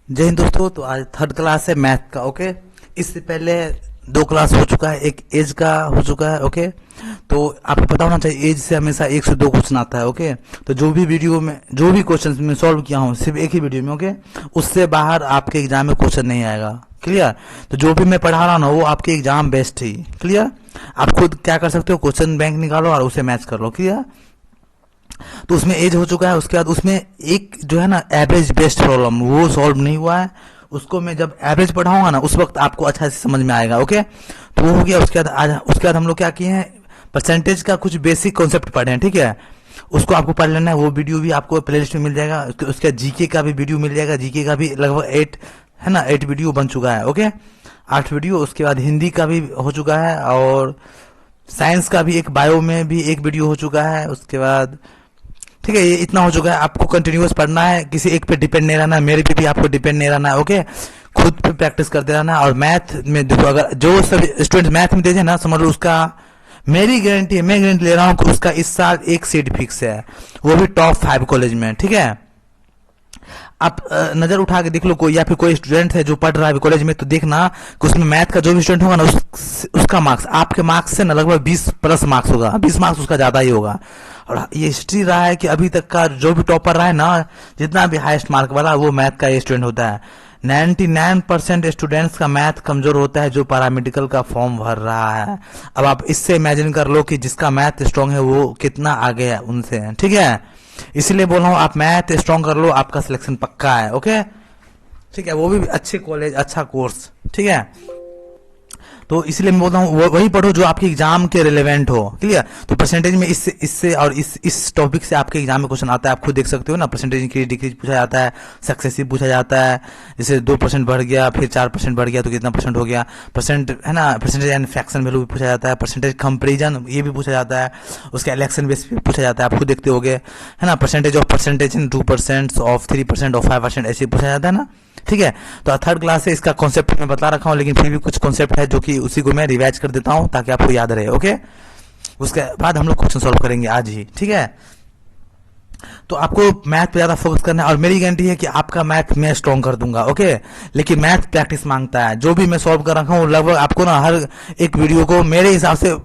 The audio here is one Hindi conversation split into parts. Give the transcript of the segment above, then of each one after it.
जय हिंद दोस्तों। तो आज थर्ड क्लास है मैथ का। ओके, इससे पहले दो क्लास हो चुका है, एक एज का हो चुका है। ओके, तो आपको पता होना चाहिए एज से हमेशा एक से दो क्वेश्चन आता है। ओके, तो जो भी वीडियो में जो भी क्वेश्चन मैं सॉल्व किया हूँ सिर्फ एक ही वीडियो में। ओके, उससे बाहर आपके एग्जाम में क्वेश्चन नहीं आएगा। क्लियर? तो जो भी मैं पढ़ा रहा हूँ ना वो आपके एग्जाम बेस्ड ही। क्लियर? आप खुद क्या कर सकते हो, क्वेश्चन बैंक निकालो और उसे मैच कर लो। क्लियर? तो उसमें एज हो चुका है। उसके बाद उसमें एक जो है ना एवरेज बेस्ड प्रॉब्लम वो सॉल्व नहीं हुआ है। उसको मैं जब एवरेज पढ़ाऊंगा ना उस वक्त आपको अच्छा से समझ में आएगा। ओके, तो वो हो गया। उसके बाद हम लोग क्या किए हैं, परसेंटेज का कुछ बेसिक कॉन्सेप्ट पढ़े हैं। ठीक है, उसको आपको पढ़ लेना है। वो वीडियो भी आपको प्लेलिस्ट में मिल जाएगा। उसके जीके का भी वीडियो मिल जाएगा। जीके का भी लगभग 8 है ना, 8 वीडियो बन चुका है। Okay, 8 video. उसके बाद हिंदी का भी हो चुका है और साइंस का भी एक, बायो में भी एक वीडियो हो चुका है। उसके बाद ठीक है, ये इतना हो चुका है। आपको कंटिन्यूअस पढ़ना है, किसी एक पे डिपेंड नहीं रहना है। मेरे पे भी आपको डिपेंड नहीं रहना है। ओके, खुद पे प्रैक्टिस करते रहना है। और मैथ में देखो, अगर जो सब स्टूडेंट मैथ में देते हैं ना, समझ लो उसका मेरी गारंटी है, मैं गारंटी ले रहा हूँ कि उसका इस साल एक सीट फिक्स है, वो भी टॉप 5 कॉलेज में। ठीक है, आप नजर उठा के देख लो कोई, या फिर कोई स्टूडेंट है जो पढ़ रहा है कॉलेज में, तो देखना कि उसमें मैथ का जो भी स्टूडेंट होगा ना उसका मार्क्स आपके मार्क्स से ना लगभग 20 प्लस मार्क्स होगा। 20 मार्क्स उसका ज्यादा ही होगा। और ये हिस्ट्री रहा है कि अभी तक का जो भी टॉपर रहा है ना, जितना भी हाईएस्ट मार्क वाला, वो मैथ का ये स्टूडेंट होता है। 99% स्टूडेंट्स का मैथ कमजोर होता है जो पैरामेडिकल का फॉर्म भर रहा है। अब आप इससे इमेजिन कर लो कि जिसका मैथ स्ट्रांग है वो कितना आगे है उनसे। ठीक है, इसीलिए बोल रहा हूँ आप मैथ स्ट्रांग कर लो, आपका सिलेक्शन पक्का है। ओके, ठीक है, वो भी अच्छे कॉलेज, अच्छा कोर्स। ठीक है, तो इसलिए मैं बोलता हूँ वही पढ़ो जो आपके एग्जाम के रिलेवेंट हो। क्लियर? तो परसेंटेज में इससे इससे और इस टॉपिक से आपके एग्जाम में क्वेश्चन आता है। आप खुद देख सकते हो ना, परसेंटेज इंक्रीज डिक्रीज पूछा जाता है, सक्सेसिव पूछा जाता है। जैसे 2% बढ़ गया, फिर 4% बढ़ गया तो कितना परसेंट हो गया, परसेंट है ना, परसेंटेज एंड फ्रैक्शन वैल्यू भी पूछा जाता है, परसेंटेज कंपेरिजन ये भी पूछा जाता है, उसका इलेक्शन बेस भी पूछा जाता है। आप खुद देखते होगे है ना, percentage of percentage in 2% of 3% of 5% ऐसे पूछा जाता है ना। ठीक है, तो थर्ड क्लास से इसका कॉन्सेप्ट मैं बता रखा हूँ, लेकिन फिर भी कुछ कॉन्सेप्ट है जो कि उसी को मैं रिवाइज कर देता हूँ ताकि आपको याद रहे। ओके, उसके बाद हम लोग क्वेश्चन सॉल्व करेंगे आज ही। ठीक है, तो आपको मैथ पे ज्यादा फोकस करना है और मेरी गारंटी है कि आपका मैथ मैं स्ट्रॉन्ग कर दूंगा। ओके, लेकिन मैथ प्रैक्टिस मांगता है। जो भी मैं सॉल्व कर रखा हूँ लगभग आपको ना हर एक वीडियो को मेरे हिसाब से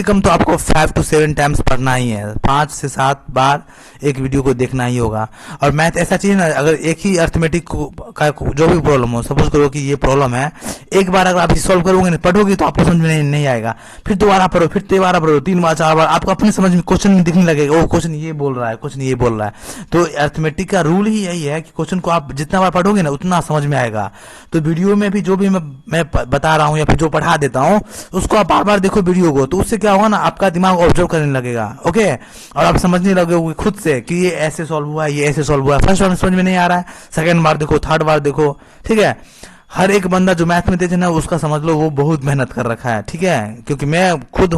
कम तो आपको 5 to 7 टाइम्स पढ़ना ही है। 5 से 7 बार एक वीडियो को देखना ही होगा। और मैथ ऐसा चीज ना, अगर एक ही अर्थमेटिक का जो भी प्रॉब्लम हो, सपोज करो कि ये प्रॉब्लम है, एक बार अगर आप सॉल्व करोगे ना, पढ़ोगे तो आपको समझ में नहीं आएगा। फिर दोबारा पढ़ो, फिर दोबारा पढ़ो, 3 बार 4 बार आपको अपनी समझ में क्वेश्चन दिखने लगेगा। वो क्वेश्चन ये बोल रहा है, क्वेश्चन ये बोल रहा है। तो अर्थमेटिक का रूल ही यही है कि क्वेश्चन को आप जितना बार पढ़ोगे ना उतना समझ में आएगा। तो वीडियो में भी जो भी मैं बता रहा हूँ या फिर जो पढ़ा देता हूँ उसको आप बार बार देखो वीडियो को, तो उससे क्या होगा ना, आपका दिमाग ऑब्जर्व करने लगेगा। ओके, और आप समझने लगोगे खुद से कि ये ऐसे सॉल्व हुआ है, ये ऐसे सॉल्व हुआ है। फर्स्ट बार में समझ में नहीं आ रहा है, सेकंड बार देखो, थर्ड बार देखो। ठीक है, हर एक बंदा जो मैथ में तेज है ना उसका समझ लो वो बहुत मेहनत कर रखा है। ठीक है, क्योंकि मैं खुद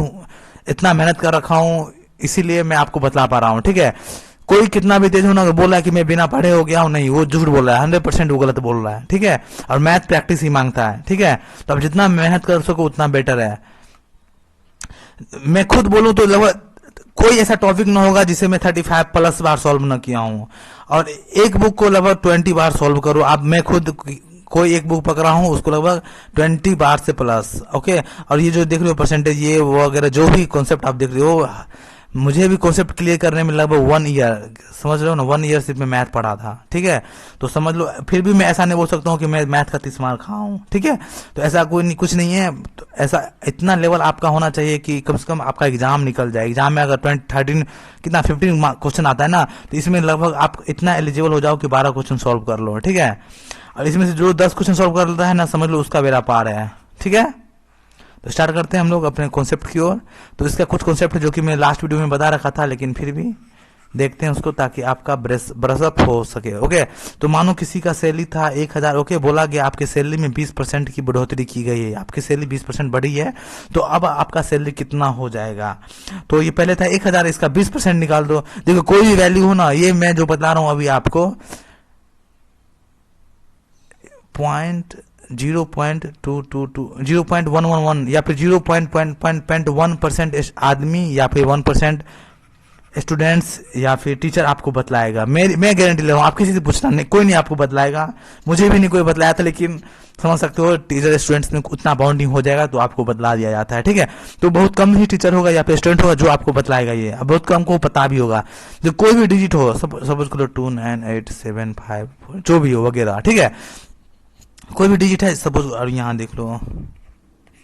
इतना मेहनत कर रखा हूँ इसीलिए मैं आपको बता पा रहा हूँ। ठीक है, कोई कितना भी तेज हो ना, बोल रहा है कि मैं बिना पढ़े हो गया हूं, नहीं, वो झूठ बोल रहा है। 100% वो गलत बोल रहा है। ठीक है, और मैथ प्रैक्टिस ही मांगता है। ठीक है, तो आप जितना मेहनत कर सको उतना बेटर है। मैं खुद बोलूं तो लगभग कोई ऐसा टॉपिक ना होगा जिसे मैं 35 प्लस बार सॉल्व ना किया हूं। और एक बुक को लगभग 20 बार सॉल्व करो। अब मैं खुद कोई एक बुक पकड़ा हूं उसको लगभग 20 बार से प्लस। ओके, और ये जो देख रहे हो परसेंटेज ये वो वगैरह जो भी कॉन्सेप्ट आप देख रहे हो, मुझे भी कॉन्सेप्ट क्लियर करने में लगभग 1 ईयर, समझ रहे हो ना, 1 ईयर सिर्फ मैं मैथ पढ़ा था। ठीक है, तो समझ लो, फिर भी मैं ऐसा नहीं बोल सकता हूँ कि मैं मैथ का 30 मार खाऊं हूँ। ठीक है, तो ऐसा कुछ नहीं है। तो ऐसा इतना लेवल आपका होना चाहिए कि कम से कम आपका एग्जाम निकल जाए। एग्जाम में अगर 13 कितना 15 क्वेश्चन आता है ना, तो इसमें लगभग आप इतना एलिजिबल हो जाओ कि 12 क्वेश्चन सॉल्व कर लो। ठीक है, और इसमें से जो 10 क्वेश्चन सॉल्व कर लेता है ना, समझ लो उसका बेड़ा पार है। ठीक है, तो स्टार्ट करते हैं हम लोग अपने कॉन्सेप्ट की ओर। तो इसका कुछ कॉन्सेप्ट जो कि मैं लास्ट वीडियो में बता रखा था, लेकिन फिर भी देखते हैं उसको ताकि आपका ब्रशअप हो सके। ओके, तो मानो किसी का सैलरी था 1000। ओके, बोला गया आपके सैलरी में 20% की बढ़ोतरी की गई है, आपकी सैलरी 20% बढ़ी है, तो अब आपका सैलरी कितना हो जाएगा। तो ये पहले था 1000, इसका 20% निकाल दो। देखो कोई भी वैल्यू हो ना, ये मैं जो बता रहा हूं अभी आपको, 0.111 या फिर 0.1% आदमी या फिर 1% स्टूडेंट्स या फिर टीचर आपको बतलाएगा। मैं गारंटी ले रहा हूँ, आप किसी से पूछना नहीं, कोई नहीं आपको बतलाएगा, मुझे भी नहीं कोई बतलाया था, लेकिन समझ सकते हो टीचर स्टूडेंट्स में उतना बॉन्डिंग हो जाएगा तो आपको बतला दिया जाता है, ठीक है। तो बहुत कम ही टीचर होगा या फिर स्टूडेंट होगा जो आपको बतलाएगा, ये अब बहुत कम को पता भी होगा। जो कोई भी डिजिट हो, सपोज करो 2 9 8 7 5 जो भी हो वगैरह, ठीक है, कोई भी डिजिट है सपोज, और यहाँ देख लो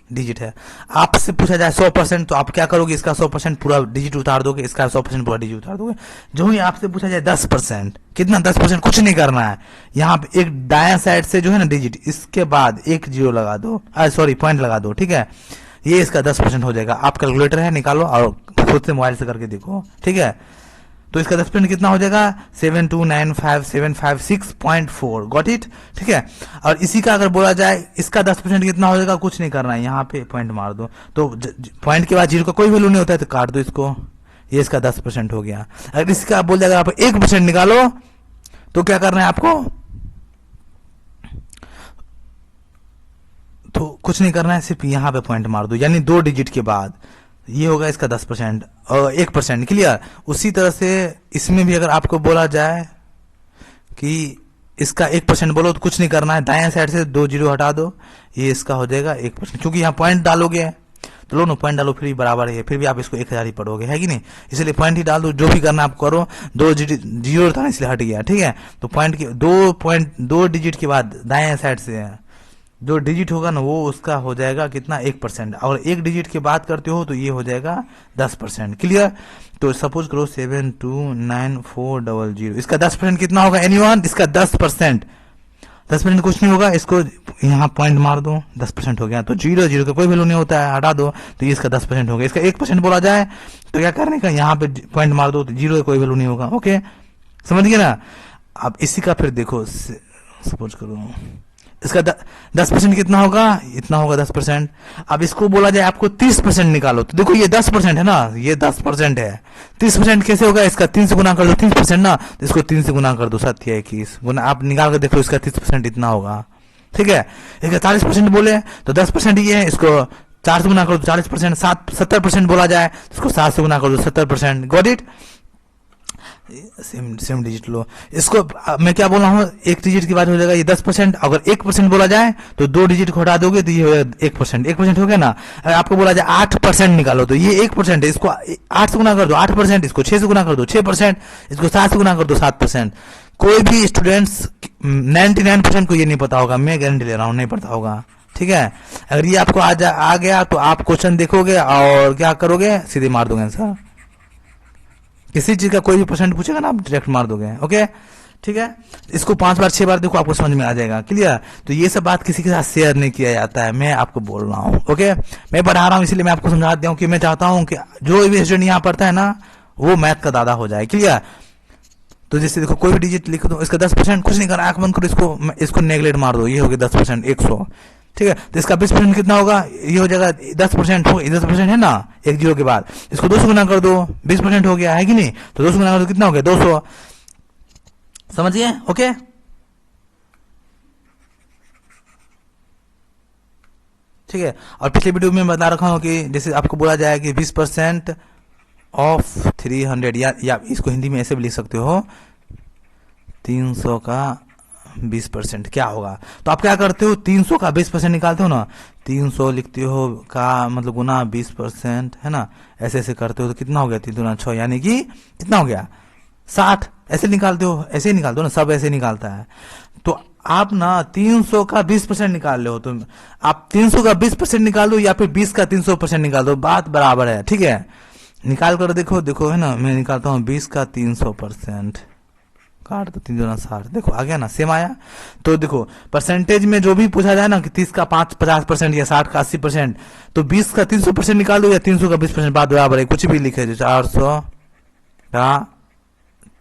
डिजिट है, आपसे पूछा जाए 100%, तो आप क्या करोगे, इसका 100% पूरा डिजिट उतार दोगे, इसका 100% पूरा डिजिट उतार दोगे। जो ही आपसे पूछा जाए 10%, कितना 10%, कुछ नहीं करना है, यहाँ पे एक दाया साइड से जो है ना डिजिट, इसके बाद एक जीरो लगा दो, सॉरी पॉइंट लगा दो, ठीक है, ये इसका 10% हो जाएगा। आप कैलकुलेटर है निकालो और खुद से मोबाइल से करके देखो, ठीक है। तो इसका 10% कितना हो जाएगा, 7295756.4, गॉट इट, ठीक है। और इसी का अगर बोला जाए इसका 10% कितना हो जाएगा, कुछ नहीं करना है, यहाँ पे पॉइंट मार दो, तो पॉइंट के बाद जीरो का कोई वैल्यू नहीं होता है तो काट दो इसको, ये इसका 10% हो गया। अगर इसका बोल जाएगा आप 1% निकालो, तो क्या करना है आपको, तो कुछ नहीं करना है, सिर्फ यहाँ पे पॉइंट मार दो, यानी 2 डिजिट के बाद ये होगा इसका 10% और 1%, क्लियर। उसी तरह से इसमें भी अगर आपको बोला जाए कि इसका 1% बोलो, तो कुछ नहीं करना है, दाएं साइड से 2 जीरो हटा दो, ये इसका हो जाएगा 1%, क्योंकि यहाँ पॉइंट डालोगे तो लो ना, पॉइंट डालो फिर भी बराबर है, फिर भी आप इसको 1000 ही पढ़ोगे, है कि नहीं, इसलिए पॉइंट ही डाल दो, जो भी करना आप करो। 2 जीरो था इसलिए हट गया, ठीक है। तो पॉइंट के 2 डिजिट के बाद दाएं साइड से जो डिजिट होगा ना वो उसका हो जाएगा कितना, 1%, और 1 डिजिट की बात करते हो तो ये हो जाएगा 10%, क्लियर। तो सपोज करो 72940, इसका 10% कितना होगा एनीवन, इसका 10%, 10% कुछ नहीं होगा, इसको यहाँ पॉइंट मार दो, 10% हो गया। तो जीरो का कोई वैल्यू नहीं होता है, हटा दो, तो ये इसका 10% हो गया। इसका 1% बोला जाए तो क्या करने का, यहाँ पे पॉइंट मार दो, तो जीरो का कोई वैल्यू नहीं होगा, ओके, समझ गए ना। अब इसी का फिर देखो, सपोज करो इसका 10% कितना होगा, इतना होगा 10%। अब इसको बोला जाए आपको 30% निकालो, तो देखो ये 10% है ना, ये 10% है, 30% कैसे होगा, इसका 3 से गुना कर दो, 30% ना, तो इसको 3 से गुना कर दो, 721 गुना, आप निकाल कर देखो इसका 30% इतना होगा, ठीक है। इसका 40% बोले तो 10% ये है, इसको 4 से गुना कर दो 40%, 70% बोला जाए तो इसको 7 से गुना कर दो 70%, गॉट इट। सेम डिजिट लो, इसको मैं क्या बोल रहा हूँ, 1 डिजिट की बात हो जाएगा ये 10%, अगर 1% बोला जाए तो 2 डिजिट को हटा दोगे तो ये हो जाएगा 1% हो गया ना। अगर आपको बोला जाए 8% निकालो, तो ये 1% है, इसको 8 से गुना कर दो 8%, इसको 6 से गुना कर दो 6%, इसको 7 से गुना कर दो 7%। कोई भी स्टूडेंट्स 99% को ये नहीं पता होगा, मैं गारंटी ले रहा हूँ नहीं पता होगा, ठीक है। अगर ये आपको आ गया तो आप क्वेश्चन देखोगे और क्या करोगे, सीधे मार दोगे आंसर। किसी चीज का कोई भी परसेंट पूछेगा ना, आप डायरेक्ट मार दोगे, ओके, ठीक है। इसको 5 बार 6 बार देखो, आपको समझ में आ जाएगा, क्लियर। तो ये सब बात किसी के साथ शेयर नहीं किया जाता है, मैं आपको बोल रहा हूँ, ओके। मैं पढ़ा रहा हूँ इसलिए मैं आपको समझा दिया हूँ कि मैं चाहता हूँ कि जो भी स्टूडेंट यहाँ पढ़ता है ना वो मैथ का दादा हो जाए, क्लियर। तो जैसे देखो कोई भी डिजिट लिख दो, इसका 10%, कुछ नहीं करना, आंख बंद करो, इसको नेगलेक्ट मार दो, ये हो गया 10%, 100, ठीक है। तो इसका 20% कितना होगा, ये हो जाएगा 10%, हो 10% है ना, 1 जीरो के बाद, इसको 2 से गुना कर दो, 20% हो गया, है कि नहीं। तो 2 से गुना कर दो, कितना हो गया 200, समझिए, ओके। ठीक है। और पिछले वीडियो में बता रखा हूं कि जैसे आपको बोला जाए कि 20% ऑफ 300, या इसको हिंदी में ऐसे भी लिख सकते हो, 300 का 20% क्या होगा। तो आप क्या करते हो, 300 का 20% निकालते हो ना, 300 लिखते हो का मतलब गुना 20%, है ना, ऐसे ऐसे करते हो तो कितना हो गया, 3 दूना 6, यानी कि कितना हो गया 60, ऐसे निकालते हो, ऐसे ही निकालते हो ना, सब ऐसे निकालता है। तो आप ना 300 का 20% निकाल लो, तो आप 300 का 20% निकाल दो या फिर 20 का 300% निकाल दो, बात बराबर है, ठीक है। निकाल कर देखो है ना, मैं निकालता हूँ 20 का 300%, काट तो 3 दूना 60, देखो आ गया ना, सेम आया। तो देखो परसेंटेज में जो भी पूछा जाए ना कि 30 का 50% या 60 का 80%, तो 20 का 300% निकाल दो या 300 का 20%, बात बराबर है, कुछ भी लिखे जो 400 का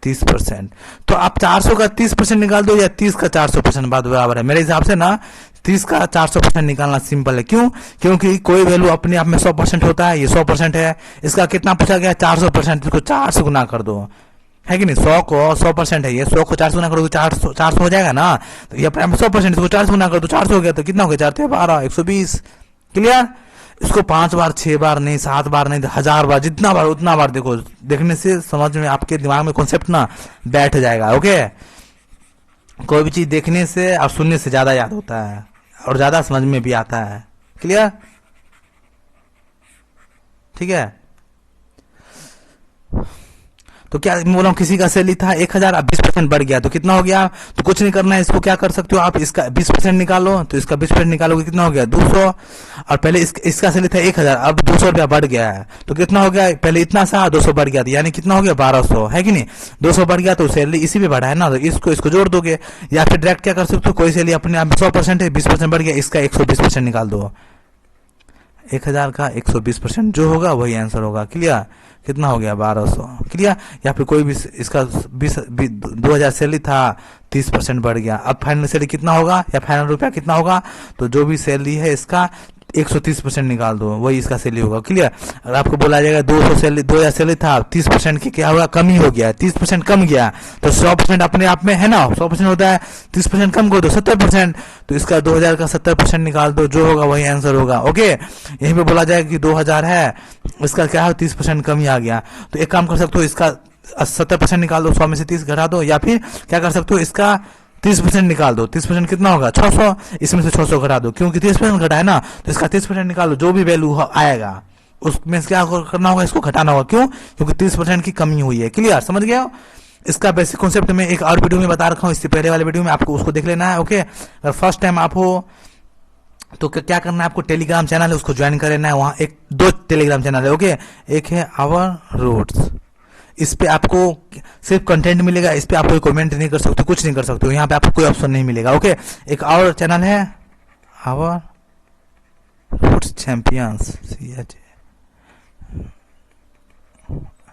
30%, तो आप 400 का 30% निकाल दो या 30 का 400%, बात बराबर है। मेरे हिसाब से ना 30 का 400% निकालना सिंपल है, क्यों, क्योंकि कोई वैल्यू अपने आप में 100% होता है, ये 100% है, इसका कितना पूछा गया 400%, इसको 4 से गुना कर दो, है कि नहीं। 100 को 100% है, ये 100 को 4 से गुना कर दो 400 हो जाएगा ना, तो ये अपने आप में 100%, इसको 4 से गुना कर दो 400 हो गया, तो कितना हो गया 4 12 120, क्लियर। इसको 5 बार 6 बार नहीं, 7 बार नहीं, 1000 बार, जितना बार उतना बार देखो। देखने से समझ में आपके दिमाग में कॉन्सेप्ट ना बैठ जाएगा। ओके, कोई भी चीज देखने से और सुनने से ज्यादा याद होता है और ज्यादा समझ में भी आता है। क्लियर? ठीक है। तो क्या मैं बोला हूं, किसी का सैलरी था 1000, अब 20% बढ़ गया तो कितना हो गया? तो कुछ नहीं करना है, इसको क्या कर सकते हो आप, इसका 20% निकालो, तो इसका 20% निकालोगे कितना हो गया? 200। और पहले इसका सैलरी था 1000, अब 200 रुपया बढ़ गया है तो कितना हो गया? पहले इतना सा 200 बढ़ गया था, यानी कितना हो गया? 1200, है कि नहीं? 200 बढ़ गया तो सैलरी इसी में बढ़ा है ना, तो इसको जोड़ दोगे। या फिर डायरेक्ट क्या कर सकते हो, कोई सैलरी अपने आप 100% है, 20% बढ़ गया, इसका 120% निकाल दो। 1000 का 120% जो होगा वही आंसर होगा। क्लियर? कितना हो गया? 1200। क्लियर? या फिर कोई भी इसका 2000 सैलरी था, 30% बढ़ गया, अब फाइनल सैलरी कितना होगा या फाइनल रुपया कितना होगा? तो जो भी सैलरी है इसका 130% निकाल दो, वही इसका सैलरी होगा। क्लियर? अगर आपको बोला जाएगा 2000 सैलरी था, 30% की क्या होगा? कम ही हो गया, 30% कम गया, तो 100% अपने आप में है ना, 100% होता है, 30% कम कर दो 70%, तो इसका 2000 का 70% निकाल दो, जो होगा वही आंसर होगा। ओके, यहीं पे बोला जाएगा कि 2000 है, इसका क्या है? 30% कम ही आ गया, तो एक काम कर सकते हो, इसका 70% निकाल दो, 100 में से 30 घटा दो, या फिर क्या कर सकते हो, इसका 30% निकाल दो। 30% कितना होगा? 600, इसमें से 600 घटा दो, क्योंकि 30% घटा है ना, तो इसका 30% निकालो, जो भी वैल्यू आएगा उसमें क्या करना होगा? इसको घटाना होगा। क्यों? क्योंकि 30% की कमी हुई है। क्लियर? समझ गए हो? इसका बेसिक कॉन्सेप्ट में एक और वीडियो में बता रखा हूँ, इससे पहले वाले वीडियो में, आपको उसको देख लेना है। ओके, अगर फर्स्ट टाइम आप हो तो क्या करना है, आपको टेलीग्राम चैनल है उसको ज्वाइन कर लेना है। वहां 2 टेलीग्राम चैनल है। ओके, एक है आवर रूट्स, इस पे आपको सिर्फ कंटेंट मिलेगा, इस पे आप कोई कमेंट नहीं कर सकते, कुछ नहीं कर सकते हो, यहाँ पे आपको कोई ऑप्शन नहीं मिलेगा। ओके, एक और चैनल है our roots champions,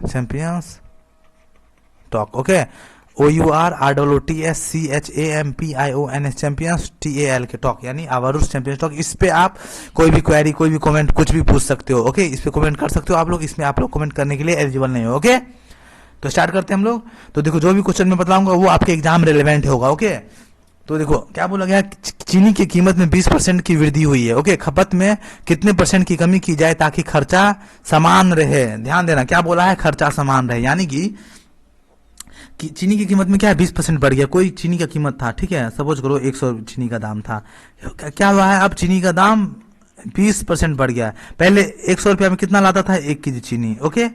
champions talk. Okay, OURROOTSCHAMPIONS champions TAL के टॉक, यानी आवर रूट्स चैंपियंस टॉक। इस पे आप कोई भी क्वेरी, कोई भी कमेंट, कुछ भी पूछ सकते हो। ओके, इस पे कमेंट कर सकते हो आप लोग, इसमें आप लोग कमेंट करने के लिए एलिजिबल नहीं हो। ओके, तो स्टार्ट करते हैं हम लोग। तो देखो, जो भी क्वेश्चन मैं बताऊंगा वो आपके एग्जाम रेलेवेंट होगा। ओके, तो देखो क्या बोला गया, चीनी की कीमत में 20% की वृद्धि हुई है। ओके, खपत में कितने % की कमी की जाए ताकि खर्चा समान रहे? ध्यान देना, क्या बोला है? खर्चा समान रहे, यानी कि चीनी की कीमत में क्या है? 20% बढ़ गया। कोई चीनी का कीमत था, ठीक है, सपोज करो 100 चीनी का दाम था, क्या हुआ है? अब चीनी का दाम 20% बढ़ गया। पहले 100 रुपया में कितना लाता था? 1 केजी चीनी। ओके,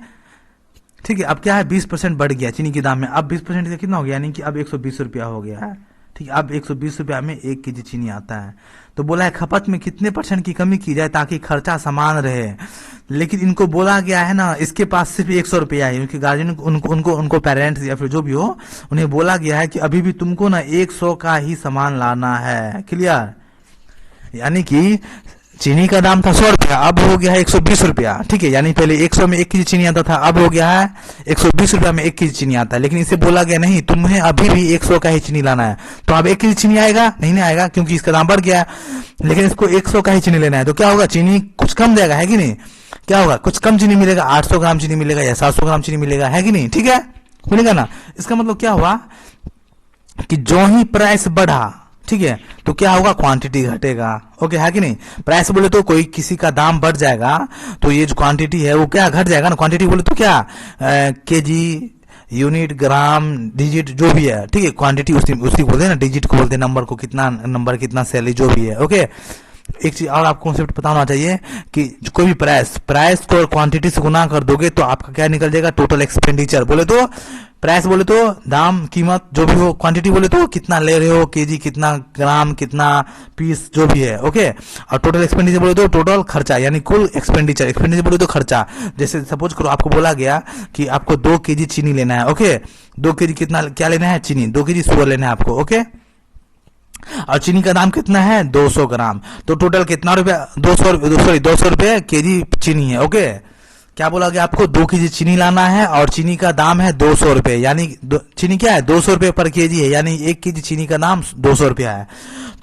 ठीक है, अब क्या है? 20% बढ़ गया चीनी के दाम में, अब 20% का कितना हो गया? यानी कि अब 120 रुपया हो गया है। ठीक है, अब 120 रुपया में 1 केजी चीनी आता है। तो बोला है खपत में कितने % की कमी की जाए ताकि खर्चा समान रहे। लेकिन इनको बोला गया है ना, इसके पास सिर्फ 100 रुपया है, क्योंकि गार्जियन उनको पेरेंट्स या फिर जो भी हो, उन्हें बोला गया है कि अभी भी तुमको ना 100 का ही सामान लाना है। क्लियर? यानी कि चीनी का दाम था 100 रुपया, अब हो गया है 120 रुपया। ठीक है, यानी पहले 100 में 1 केजी चीनी आता था, अब हो गया है 120 रुपया में 1 केजी चीनी आता है। लेकिन इसे बोला गया नहीं, तुम्हें अभी भी 100 का ही चीनी लाना है। तो अब 1 केजी चीनी आएगा? नहीं आएगा, क्योंकि इसका दाम बढ़ गया है। लेकिन इसको 100 का ही चीनी लेना है, तो क्या होगा? चीनी कुछ कम देगा, है कि नहीं? क्या होगा? कुछ कम चीनी मिलेगा, 800 ग्राम चीनी मिलेगा या 700 ग्राम चीनी मिलेगा, है कि नहीं? ठीक है, मिलेगा ना। इसका मतलब क्या हुआ कि जो ही प्राइस बढ़ा, ठीक है, तो क्या होगा? क्वांटिटी घटेगा। ओके, है कि नहीं? प्राइस बोले तो कोई किसी का दाम बढ़ जाएगा तो ये जो क्वांटिटी है वो क्या घट जाएगा ना। क्वांटिटी बोले तो क्या, केजी, यूनिट, ग्राम, डिजिट, जो भी है, ठीक है, क्वांटिटी उसी बोलते हैं ना, डिजिट को बोलते हैं, नंबर को, कितना नंबर, कितना सैलरी, जो भी है। ओके, एक चीज और आपको कॉन्सेप्ट पता होना चाहिए कि कोई भी प्राइस को क्वांटिटी से गुना कर दोगे तो आपका क्या निकल जाएगा? Total expenditure. बोले तो प्राइस बोले तो दाम, कीमत, जो भी हो, क्वांटिटी बोले तो कितना ले रहे हो, केजी, कितना ग्राम, कितना पीस, जो भी है। ओके, और टोटल एक्सपेंडिचर बोले तो टोटल खर्चा, यानी कुल एक्सपेंडिचर। एक्सपेंडिचर बोले तो खर्चा। जैसे सपोज करो आपको बोला गया कि आपको 2 केजी चीनी लेना है। ओके, 2 केजी कितना क्या लेना है? चीनी। 2 केजी शुगर लेना है आपको। ओके, और चीनी का दाम कितना है? 200 ग्राम। तो टोटल कितना रुपया? 200 रुपये केजी चीनी है। ओके, क्या बोला गया आपको? 2 केजी चीनी लाना है और चीनी का दाम है 200 रुपये, यानी चीनी क्या है? 200 रुपये पर केजी है, यानी 1 केजी चीनी का दाम 200 रुपया है।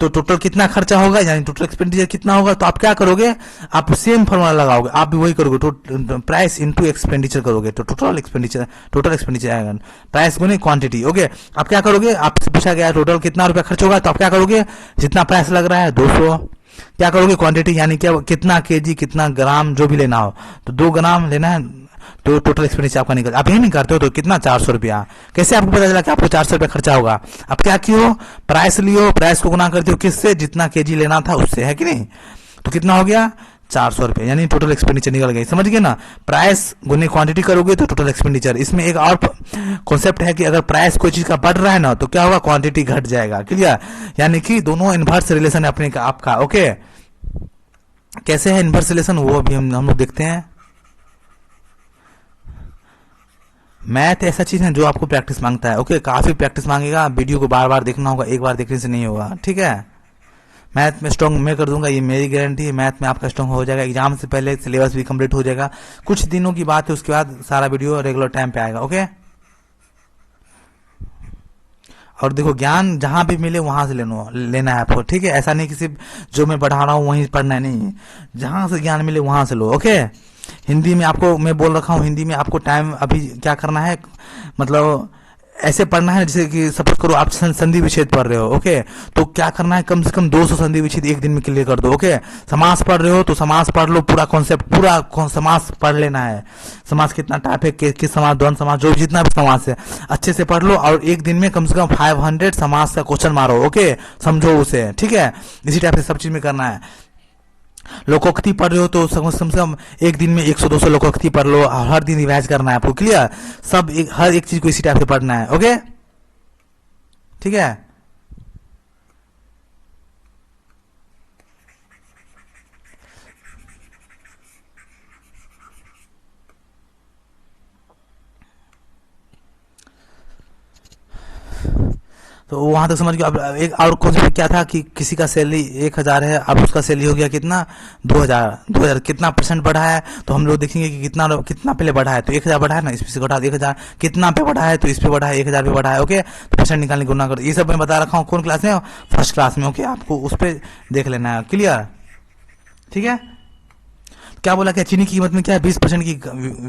तो टोटल कितना खर्चा होगा, यानी टोटल एक्सपेंडिचर कितना होगा, तो आप क्या करोगे, आप सेम फॉर्मूला लगाओगे, आप भी वही करोगे, प्राइस इनटू एक्सपेंडिचर करोगे, तो टोटल एक्सपेंडिचर आएगा, प्राइस गुने क्वांटिटी। ओके, आप क्या करोगे, आपसे पूछा गया टोटल कितना रुपया खर्च होगा, तो आप क्या करोगे, जितना प्राइस लग रहा है 200, क्या करोगे क्वांटिटी, यानी क्या कितना केजी कितना ग्राम जो भी लेना हो, तो 2 ग्राम लेना है, तो टोटल एक्सपेंडिचर आपका निकल, आप यही नहीं करते हो तो कितना 400 रुपया। कैसे आपको पता चला कि आपको 400 रुपया खर्चा होगा, आप क्या कियो, प्राइस लियो, प्राइस को गुना करते हो किससे, जितना केजी लेना था उससे, है कि नहीं, तो कितना हो गया 400 रुपये, यानी टोटल एक्सपेंडिचर निकल गई। समझ गए ना, प्राइस गुने क्वांटिटी करोगे तो टोटल एक्सपेंडिचर। इसमें एक और कॉन्सेप्ट है कि अगर प्राइस कोई चीज का बढ़ रहा है ना तो क्या होगा, क्वांटिटी घट जाएगा, क्लियर, यानी कि दोनों इनवर्स रिलेशन है अपने का आपका। ओके, कैसे है इनवर्स रिलेशन, वो अभी हम लोग देखते हैं। मैथ ऐसा चीज है जो आपको प्रैक्टिस मांगता है। ओके, काफी प्रैक्टिस मांगेगा, वीडियो को बार बार देखना होगा, एक बार देखने से नहीं होगा, ठीक है। मैथ में स्ट्रॉन्ग मैं कर दूंगा, ये मेरी गारंटी है, मैथ में आपका स्ट्रॉन्ग हो जाएगा, एग्जाम से पहले सिलेबस भी कंप्लीट हो जाएगा, कुछ दिनों की बात है, उसके बाद सारा वीडियो रेगुलर टाइम पे आएगा। ओके, और देखो ज्ञान जहां भी मिले वहां से लेना है आपको, ठीक है, ऐसा नहीं कि सिर्फ जो मैं पढ़ा रहा हूँ वहीं पढ़ना है, नहीं, जहां से ज्ञान मिले वहां से लो। ओके, हिंदी में आपको मैं बोल रखा हूँ, हिंदी में आपको टाइम अभी क्या करना है, मतलब ऐसे पढ़ना है जैसे कि सपोज करो आप संधि विच्छेद पढ़ रहे हो। ओके, तो क्या करना है, कम से कम 200 संधि विच्छेद एक दिन में क्लियर कर दो। ओके, समास पढ़ रहे हो तो समास पढ़ लो, पूरा कॉन्सेप्ट पूरा समास पढ़ लेना है, समास कितना टाइप है, किस समास, द्वंद समास, जो जितना भी समास है अच्छे से पढ़ लो, और एक दिन में कम से कम 500 समास का क्वेश्चन मारो। ओके, समझो उसे, ठीक है, इसी टाइप से सब चीज में करना है। लोकोक्ति पढ़ रहे हो तो कम से कम एक दिन में 100-200 लोकोक्ति पढ़ लो, हर दिन रिवाइज करना है आपको, क्लियर, सब हर एक चीज को इसी टाइप से पढ़ना है। ओके, ठीक है, तो वहां तक समझ गया। अब एक और कॉन्सेप्ट क्या था कि किसी का सैलरी 1000 है, अब उसका सैलरी हो गया कितना 2000 कितना परसेंट बढ़ा है, तो हम लोग देखेंगे कि कितना पहले बढ़ा है, तो 1000 बढ़ा है ना, इस पे से घटा 1000, कितना पे बढ़ा है, तो इस पे बढ़ा है 1000 पे बढ़ा है। ओके, तो परसेंट निकालने गुना कर, ये सब मैं बता रखा हूँ कौन क्लास में, फर्स्ट क्लास में। ओके, आपको उस पर देख लेना है, क्लियर, ठीक है। क्या बोला, क्या चीनी की कीमत में क्या है 20% की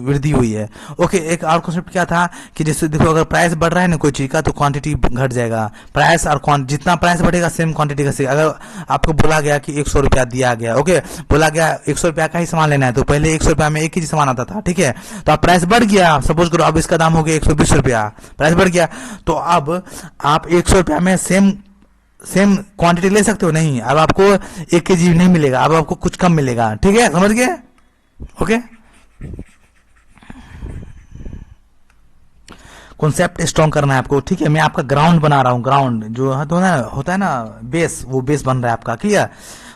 वृद्धि हुई है। ओके, एक और कॉन्सेप्ट क्या था कि जैसे देखो अगर प्राइस बढ़ रहा है ना कोई चीज का तो क्वांटिटी घट जाएगा, प्राइस और जितना प्राइस बढ़ेगा सेम क्वांटिटी का। अगर आपको बोला गया कि 100 रुपया दिया गया, ओके, बोला गया 100 रुपया का ही सामान लेना है, तो पहले 100 रुपया में 1 केजी सामान आता था, ठीक है, तो अब प्राइस बढ़ गया, सपोज करो अब इसका दाम हो गया 120 रुपया, प्राइस बढ़ गया, तो अब आप 100 रुपया में सेम क्वांटिटी ले सकते हो, नहीं, अब आपको 1 केजी नहीं मिलेगा, अब आपको कुछ कम मिलेगा, ठीक है, समझ गए। ओके, कॉन्सेप्ट स्ट्रॉन्ग करना है आपको, ठीक है, मैं आपका ग्राउंड बना रहा हूं, ग्राउंड जो होता है ना बेस, वो बेस बन रहा है आपका, क्लियर।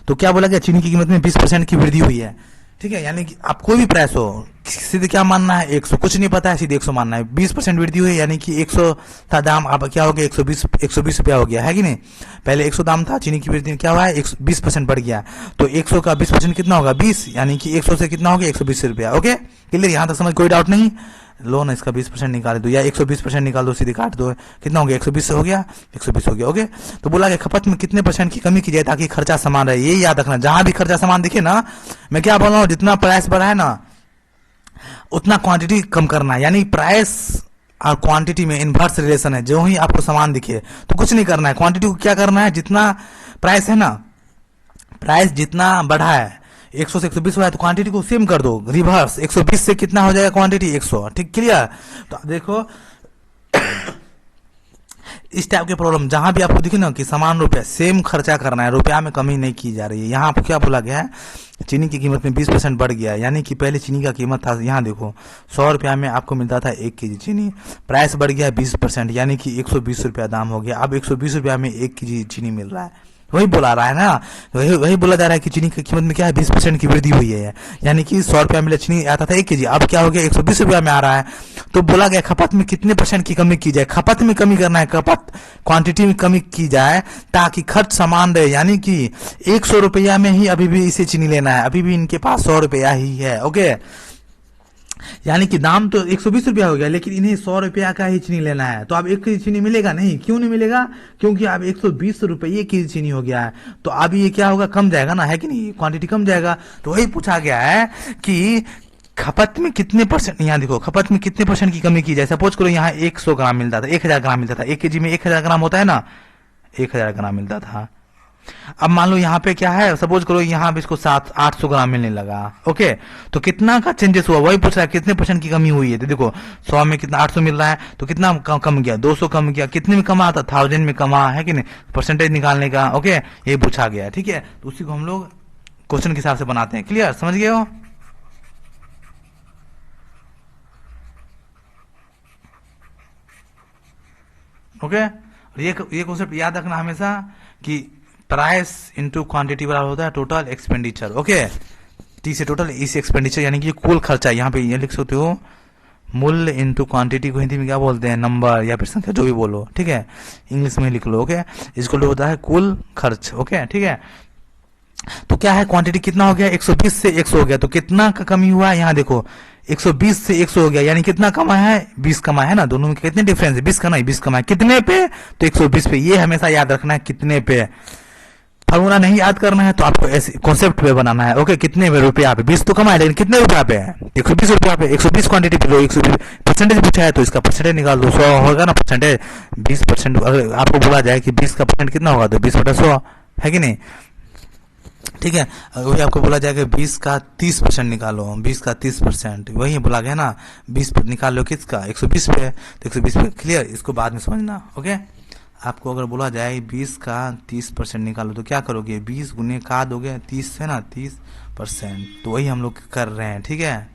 तो क्या बोला गया, चीनी की कीमत में 20% की वृद्धि हुई है, ठीक है, यानी कि आप कोई भी प्राइस हो, सीधे क्या मानना है 100, कुछ नहीं पता है, सीधे 100 मानना है, 20% वृद्धि हुई, यानी कि 100 था दाम, अब क्या हो गया 120 रुपया हो गया, है कि नहीं, पहले 100 दाम था, चीनी की वृद्धि क्या हुआ है 20% बढ़ गया, तो 100 का 20% कितना होगा 20, यानी कि 100 से कितना हो गया 120 रुपया। ओके, क्लियर, यहां तक समझ, कोई डाउट नहीं, लो ना, इसका 20% निकाल दो या 120% निकाल दो, सीधे काट दो, कितना हो गया 120 हो गया, 120 हो गया। ओके, तो बोला कि खपत में कितने % की कमी की जाए ताकि खर्चा समान रहे, ये याद रखना, जहां भी खर्चा समान दिखे ना, मैं क्या बोल रहा हूँ, जितना प्राइस बढ़ा है ना उतना क्वांटिटी कम करना है, यानी प्राइस और क्वांटिटी में इनवर्स रिलेशन है, जो ही आपको सामान दिखे तो कुछ नहीं करना है, क्वांटिटी को क्या करना है, जितना प्राइस है ना, प्राइस जितना बढ़ा है 100 से 120 हुआ है तो क्वांटिटी को सेम कर दो, रिवर्स 120 से कितना हो जाएगा क्वांटिटी 100, ठीक, क्लियर। तो देखो इस टाइप के प्रॉब्लम जहां भी आपको दिखे ना कि समान रुपया सेम खर्चा करना है, रुपया में कमी नहीं की जा रही है, यहाँ आपको क्या बोला गया है, चीनी की कीमत में 20% बढ़ गया है, यानी कि पहले चीनी का कीमत था, यहाँ देखो 100 रुपया में आपको मिलता था 1 केजी चीनी, प्राइस बढ़ गया है 20%, यानी कि 120 रुपया दाम हो गया, अब 120 रुपया में 1 केजी चीनी मिल रहा है, वही बोला रहा है ना, वही बोला जा रहा है कि चीनी की कीमत में क्या है 20% की वृद्धि हुई है, यानी कि 100 रुपया में चीनी आता था 1 केजी, अब क्या हो गया 120 रुपया में आ रहा है, तो बोला गया खपत में कितने % की कमी की जाए, खपत में कमी करना है, खपत क्वांटिटी में कमी की जाए ताकि खर्च समान रहे, यानी कि 100 रुपया में ही अभी भी इसे चीनी लेना है, अभी भी इनके पास 100 रुपया ही है। ओके, यानी कि दाम तो 120 रुपया हो गया, लेकिन इन्हें 100 रुपया का ही चीनी लेना है। तो अब 1 केजी चीनी मिलेगा नहीं, क्यों नहीं मिलेगा? क्योंकि अब 120 रुपये केजी चीनी हो गया है। तो अब ये क्या होगा, कम जाएगा ना, है कि नहीं, क्वांटिटी कम जाएगा। तो वही पूछा गया है कि खपत में कितने परसेंट, यहाँ देखो खपत में कितने परसेंट की कमी की जाए। सपोज करो यहाँ 100 ग्राम मिलता था, 1000 ग्राम मिलता था, 1 केजी में 1000 ग्राम होता है ना, 1000 ग्राम मिलता था। अब मान लो यहाँ पे क्या है, सपोज करो यहाँ पे इसको 800 ग्राम मिलने लगा। ओके, तो कितना का चेंजेस हुआ, वही पूछ रहा है कितने परसेंट की कमी हुई है। तो देखो 100 में कितना 800 मिल रहा है, तो कितना कम गया, 200 कम गया, कितने में कमा था, 1000 में कमा, है कि नहीं, परसेंटेज निकालने का। ओके, ये पूछा गया, ठीक है। तो उसी को हम लोग क्वेश्चन के हिसाब से बनाते हैं। क्लियर, समझ गए हो? ओके, ये कॉन्सेप्ट याद रखना हमेशा कि प्राइस इनटू क्वांटिटी बराबर होता है टोटल एक्सपेंडिचर। ओके, टी से टोटल, ई से एक्सपेंडिचर, यानी कि कुल खर्चा। यहाँ पे ये लिख सकते हो मूल्य इनटू क्वांटिटी को हिंदी में क्या बोलते हैं, नंबर या फिर संख्या, जो भी बोलो, ठीक है, इंग्लिश में लिख लो। ओके, इसको होता है कुल खर्च। ओके, ठीक है। तो क्या है, क्वांटिटी कितना हो गया, 120 से 100 हो गया। तो कितना का कमी हुआ है, यहाँ देखो 120 से 100 हो गया, यानी कितना कमा है, 20 कमा है ना। दोनों में कितने डिफरेंस है, 20 का नहीं, 20 कमा है। कितने पे, तो 120 पे। ये हमेशा याद रखना है, कितने पे। फॉर्मूला नहीं याद करना है तो आपको ऐसे कॉन्सेप्ट पे बनाना है। ओके, कितने में रुपया पे, 20 तो कमाए, लेकिन कितने रुपया पे है, 120 रुपया पे। 120 क्वांटिटी पे लो, 120 परसेंटेज पूछा है तो इसका परसेंटेज निकाल दो। 100 होगा ना परसेंटेज, 20%। अगर आपको बोला जाए कि 20 का परसेंट कितना होगा, तो 20/100, है कि नहीं, ठीक है। वही आपको बोला जाएगा 20 का 30% निकालो, 20 का 30%, वही बोला गया ना, 20 निकाल लो किसका, 120 पे, तो 120 पे। क्लियर, इसको बाद में समझना। ओके, आपको अगर बोला जाए 20 का 30% निकालो, तो क्या करोगे, 20 गुने का दोगे, 30 है ना, 30%। तो वही हम लोग कर रहे हैं, ठीक है।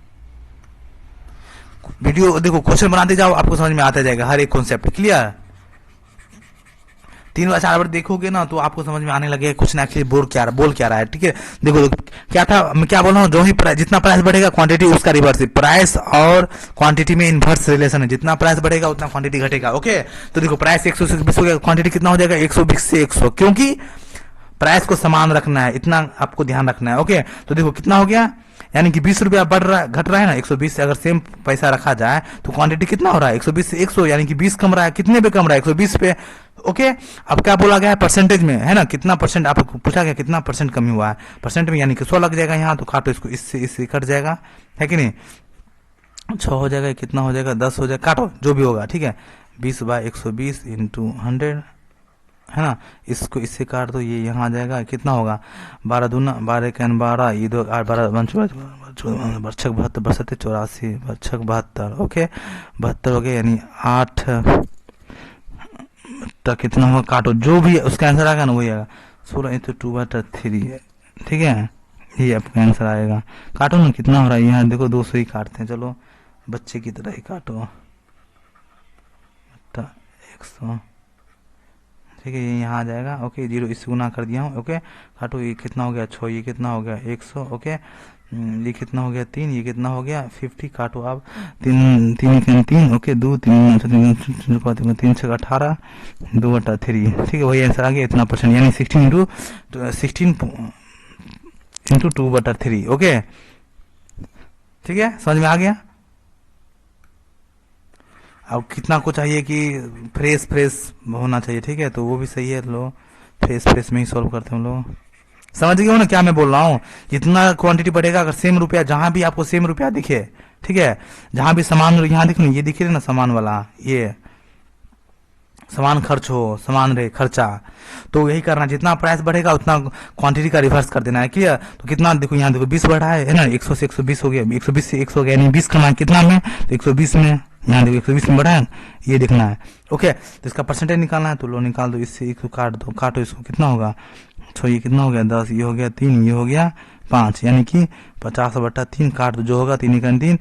वीडियो देखो, क्वेश्चन बनाते जाओ, आपको समझ में आता जाएगा हर एक कॉन्सेप्ट। क्लियर, 3 बार 4 बार देखोगे ना तो आपको समझ में आने लगे कुछ ना एक्चुअली बोल क्या रहा है, ठीक है। देखो क्या था, मैं क्या बोल रहा हूँ, जो ही जितना प्राइस बढ़ेगा क्वांटिटी उसका रिवर्स है। प्राइस और क्वांटिटी में इनवर्स रिलेशन है, जितना प्राइस बढ़ेगा उतना क्वांटिटी घटेगा। ओके, तो देखो प्राइस 120 हो गया, क्वांटिटी कितना हो जाएगा, 120 से 100, क्योंकि प्राइस को समान रखना है, इतना आपको ध्यान रखना है। ओके, तो देखो कितना हो गया, यानी कि 20 रुपया बढ़ रहा घट रहा है ना, 120 से अगर सेम पैसा रखा जाए तो क्वांटिटी कितना हो रहा है, 120 से 100, यानी कि 20 कम रहा है। कितने पे कम रहा है, 120 पे। ओके, अब क्या बोला गया है, परसेंटेज में, है ना, कितना परसेंट आपको पूछा गया, कितना परसेंट कमी हुआ है परसेंट में, यानी कि 100 लग जाएगा यहाँ, तो काटो इसको, इससे कट जाएगा, है कि नहीं, 6 हो जाएगा, कितना हो जाएगा, 10 हो जाएगा, काटो जो भी होगा, ठीक है। 20/120 इंटू 100, है ना, इसको इससे काट दो, ये यहाँ आ जाएगा, कितना होगा, 12 दूना 12 के 12, ये 2 8 12 बरछक 72 बरसते 84 बरछक 72। ओके, 72 हो गया, यानी 8 तक कितना होगा, काटो जो भी उसका आंसर आएगा ना वही आएगा, 16 इंटू 2/3, ठीक है, ये आपका आंसर आएगा। काटो ना, कितना हो रहा है, यहाँ देखो 200 ही काटते हैं, चलो बच्चे की तरह ही काटो, 100, ठीक है, ये यहाँ आ जाएगा। ओके, 0 इससे गुना कर दिया हूँ। ओके, काटो, ये कितना हो गया 6, ये कितना हो गया 100। ओके, ये कितना हो गया 3, ये कितना हो गया 50, काटो आप, 3 3 3, ओके, 2 3 3 6 18 2/3, ठीक है, वही आंसर आ गया, इतना परसेंट, यानी 16 इंटू 2/3। ओके, ठीक है, समझ में आ गया। अब कितना को चाहिए कि फ्रेश होना चाहिए, ठीक है, तो वो भी सही है, लो फ्रेश में ही सॉल्व करते हैं हम लोग। समझ गए हो ना क्या मैं बोल रहा हूँ, जितना क्वांटिटी बढ़ेगा, अगर सेम रुपया, जहां भी आपको सेम रुपया दिखे, ठीक है, जहां भी समान, यहाँ दिख ये दिखे ना समान वाला, ये समान खर्च हो, समान रहे खर्चा, तो यही करना, जितना प्राइस बढ़ेगा उतना क्वांटिटी का रिवर्स कर देना है। क्लियर, तो कितना देखो, यहाँ देखो 20 बढ़ा है ना, 100 से 120 हो गया, 120 से 100 हो गया, यानी 20 करना कितना में, तो 120 में, यहाँ देखो 120 में बढ़ा है, ये देखना है। ओके, तो इसका परसेंटेज निकालना है, तो लो निकाल दो, इससे इसको काट दो, काटो इसको, कितना होगा 6, ये कितना हो गया 10, ये हो गया 3, ये हो गया 5, यानी कि 50/3, काट दो, जो होगा 3 का 3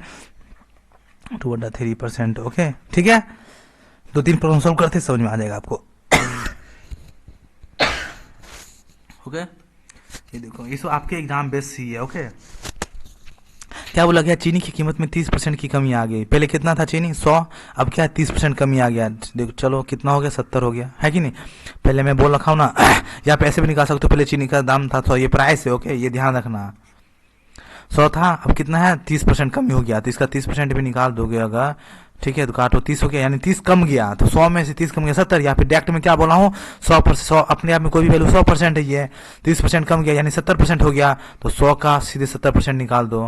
2/3%। ओके, ठीक है, 2-3 प्रॉब्लम सॉल्व करते समझ में आ जाएगा आपको। ओके, ये देखो, ये सब आपके एग्जाम बेस ही है। ओके, क्या बोला गया, चीनी की कीमत में 30% की कमी आ गई। पहले कितना था चीनी 100, अब क्या 30% कमी आ गया। देखो चलो कितना हो गया 70 हो गया, है कि नहीं। पहले मैं बोल रखा हूँ ना, या पैसे भी निकाल सकते हो, पहले चीनी का दाम था 100, ये प्राइस है। ओके, ये ध्यान रखना, 100 था, अब कितना है 30% कम ही हो गया, तो इसका 30% भी निकाल दोगे अगर, ठीक है, तो काटो 30 हो गया, यानी 30 कम गया, तो 100 में से 30 कम गया 70, या फिर डायरेक्ट में क्या बोला हूँ 100%, 100 अपने आप में कोई भी वैल्यू 100% है, ये 30% कम गया यानी 70% हो गया, तो 100 का सीधे 70% निकाल दो,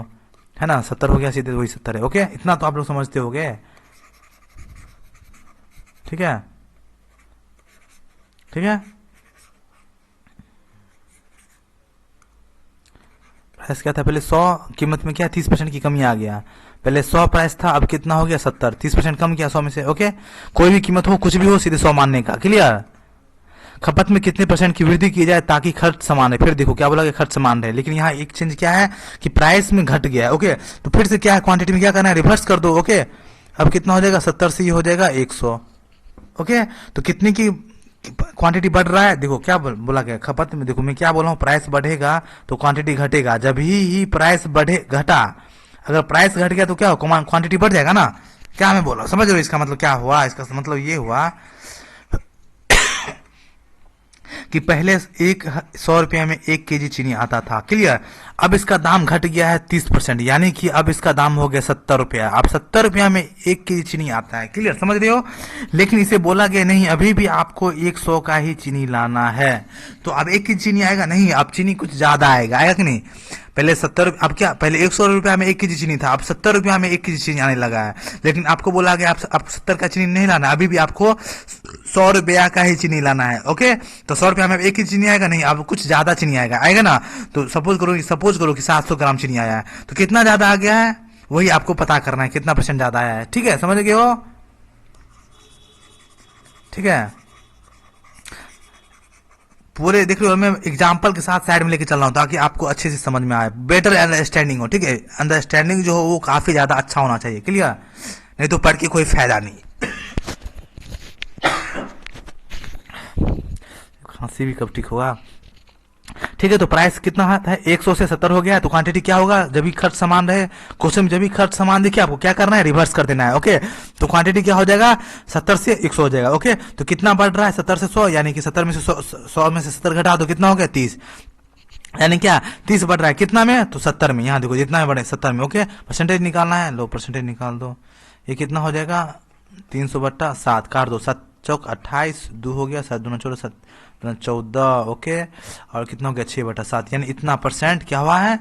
है ना, 70 हो गया सीधे, वही 70 है। ओके, इतना तो आप लोग समझते होगे, ठीक है, ठीक है। प्राइस क्या था पहले 100, कीमत में क्या 30% की कमी आ गया, पहले 100 प्राइस था, अब कितना हो गया 70, 30% कम किया 100 में से। ओके, कोई भी कीमत हो कुछ भी हो सीधे 100 मानने का, क्लियर। खपत में कितने % की वृद्धि की जाए ताकि खर्च समान है, फिर देखो क्या बोला कि खर्च समान रहे, लेकिन यहाँ एक चेंज क्या है कि प्राइस में घट गया है। ओके, तो फिर से क्या है क्वांटिटी में क्या करना है, रिवर्स कर दो। ओके, अब कितना हो जाएगा 70 से ये हो जाएगा 100। ओके, तो कितने की क्वांटिटी बढ़ रहा है, देखो क्या बोला गया खपत में, देखो मैं क्या बोला हूँ, प्राइस बढ़ेगा तो क्वांटिटी घटेगा, जब ही प्राइस बढ़े घटा, अगर प्राइस घट गया तो क्या हो, क्वांटिटी बढ़ जाएगा ना, क्या मैं बोल रहा हूँ, समझ रहे हो इसका मतलब क्या हुआ, इसका मतलब ये हुआ कि पहले 100 रुपया में 1 केजी चीनी आता था, क्लियर। अब इसका दाम घट गया है 30%, यानी कि अब इसका दाम हो गया 70 रुपया, अब 70 रुपया में 1 केजी चीनी आता है, क्लियर, समझ रहे हो। लेकिन इसे बोला गया नहीं, अभी भी आपको 100 का ही चीनी लाना है, तो अब 1 केजी चीनी आएगा नहीं, अब चीनी कुछ ज्यादा आएगा कि नहीं, पहले 70, अब क्या पहले 100 रुपया में 1 केजी चीनी था, अब 70 रुपया में 1 केजी चीनी आने लगा है, लेकिन आपको बोला गया आप 70 का चीनी नहीं लाना, अभी भी आपको 100 रुपया का ही चीनी लाना है। ओके, तो 100 रुपया में 1 केजी चीनी आएगा नहीं, अब कुछ ज्यादा चीनी आएगा ना, तो सपोज करो कि 700 ग्राम चीनी आया है, तो कितना ज्यादा आ गया है वही आपको पता करना है, कितना % ज्यादा आया है, ठीक है, समझ गए हो, ठीक है। पूरे देख रहे हो, मैं एग्जाम्पल के साथ साइड में लेके चल रहा हूं ताकि आपको अच्छे से समझ में आए, बेटर अंडरस्टैंडिंग हो, ठीक है, अंडरस्टैंडिंग जो हो वो काफी ज्यादा अच्छा होना चाहिए, क्लियर, नहीं तो पढ़ के कोई फायदा नहीं। खांसी भी कब ठीक होगा, ठीक है। तो प्राइस कितना है 100 से 70 हो गया, तो क्वांटिटी क्या होगा, जब भी खर्च समान रहे, क्वेश्चन में जब भी खर्च समान देखिए आपको क्या करना है, रिवर्स कर देना है। ओके, तो क्वांटिटी क्या हो जाएगा 70 से 100 हो जाएगा। ओके, तो कितना बढ़ रहा है 70 से 100, यानी कि 70 में से 100 में से 70 घटा दो, कितना हो गया 30, यानी क्या 30 बढ़ रहा है कितना में, तो 70 में, यहाँ देखो जितना बढ़े 70 में। ओके, परसेंटेज निकालना है, लो परसेंटेज निकाल दो, ये कितना हो जाएगा 300/7, काट दो, 7 चौक 28, 2 हो गया, 7 दूना 14, 14। ओके, और कितना हो गया 6/7, यानी इतना % क्या हुआ है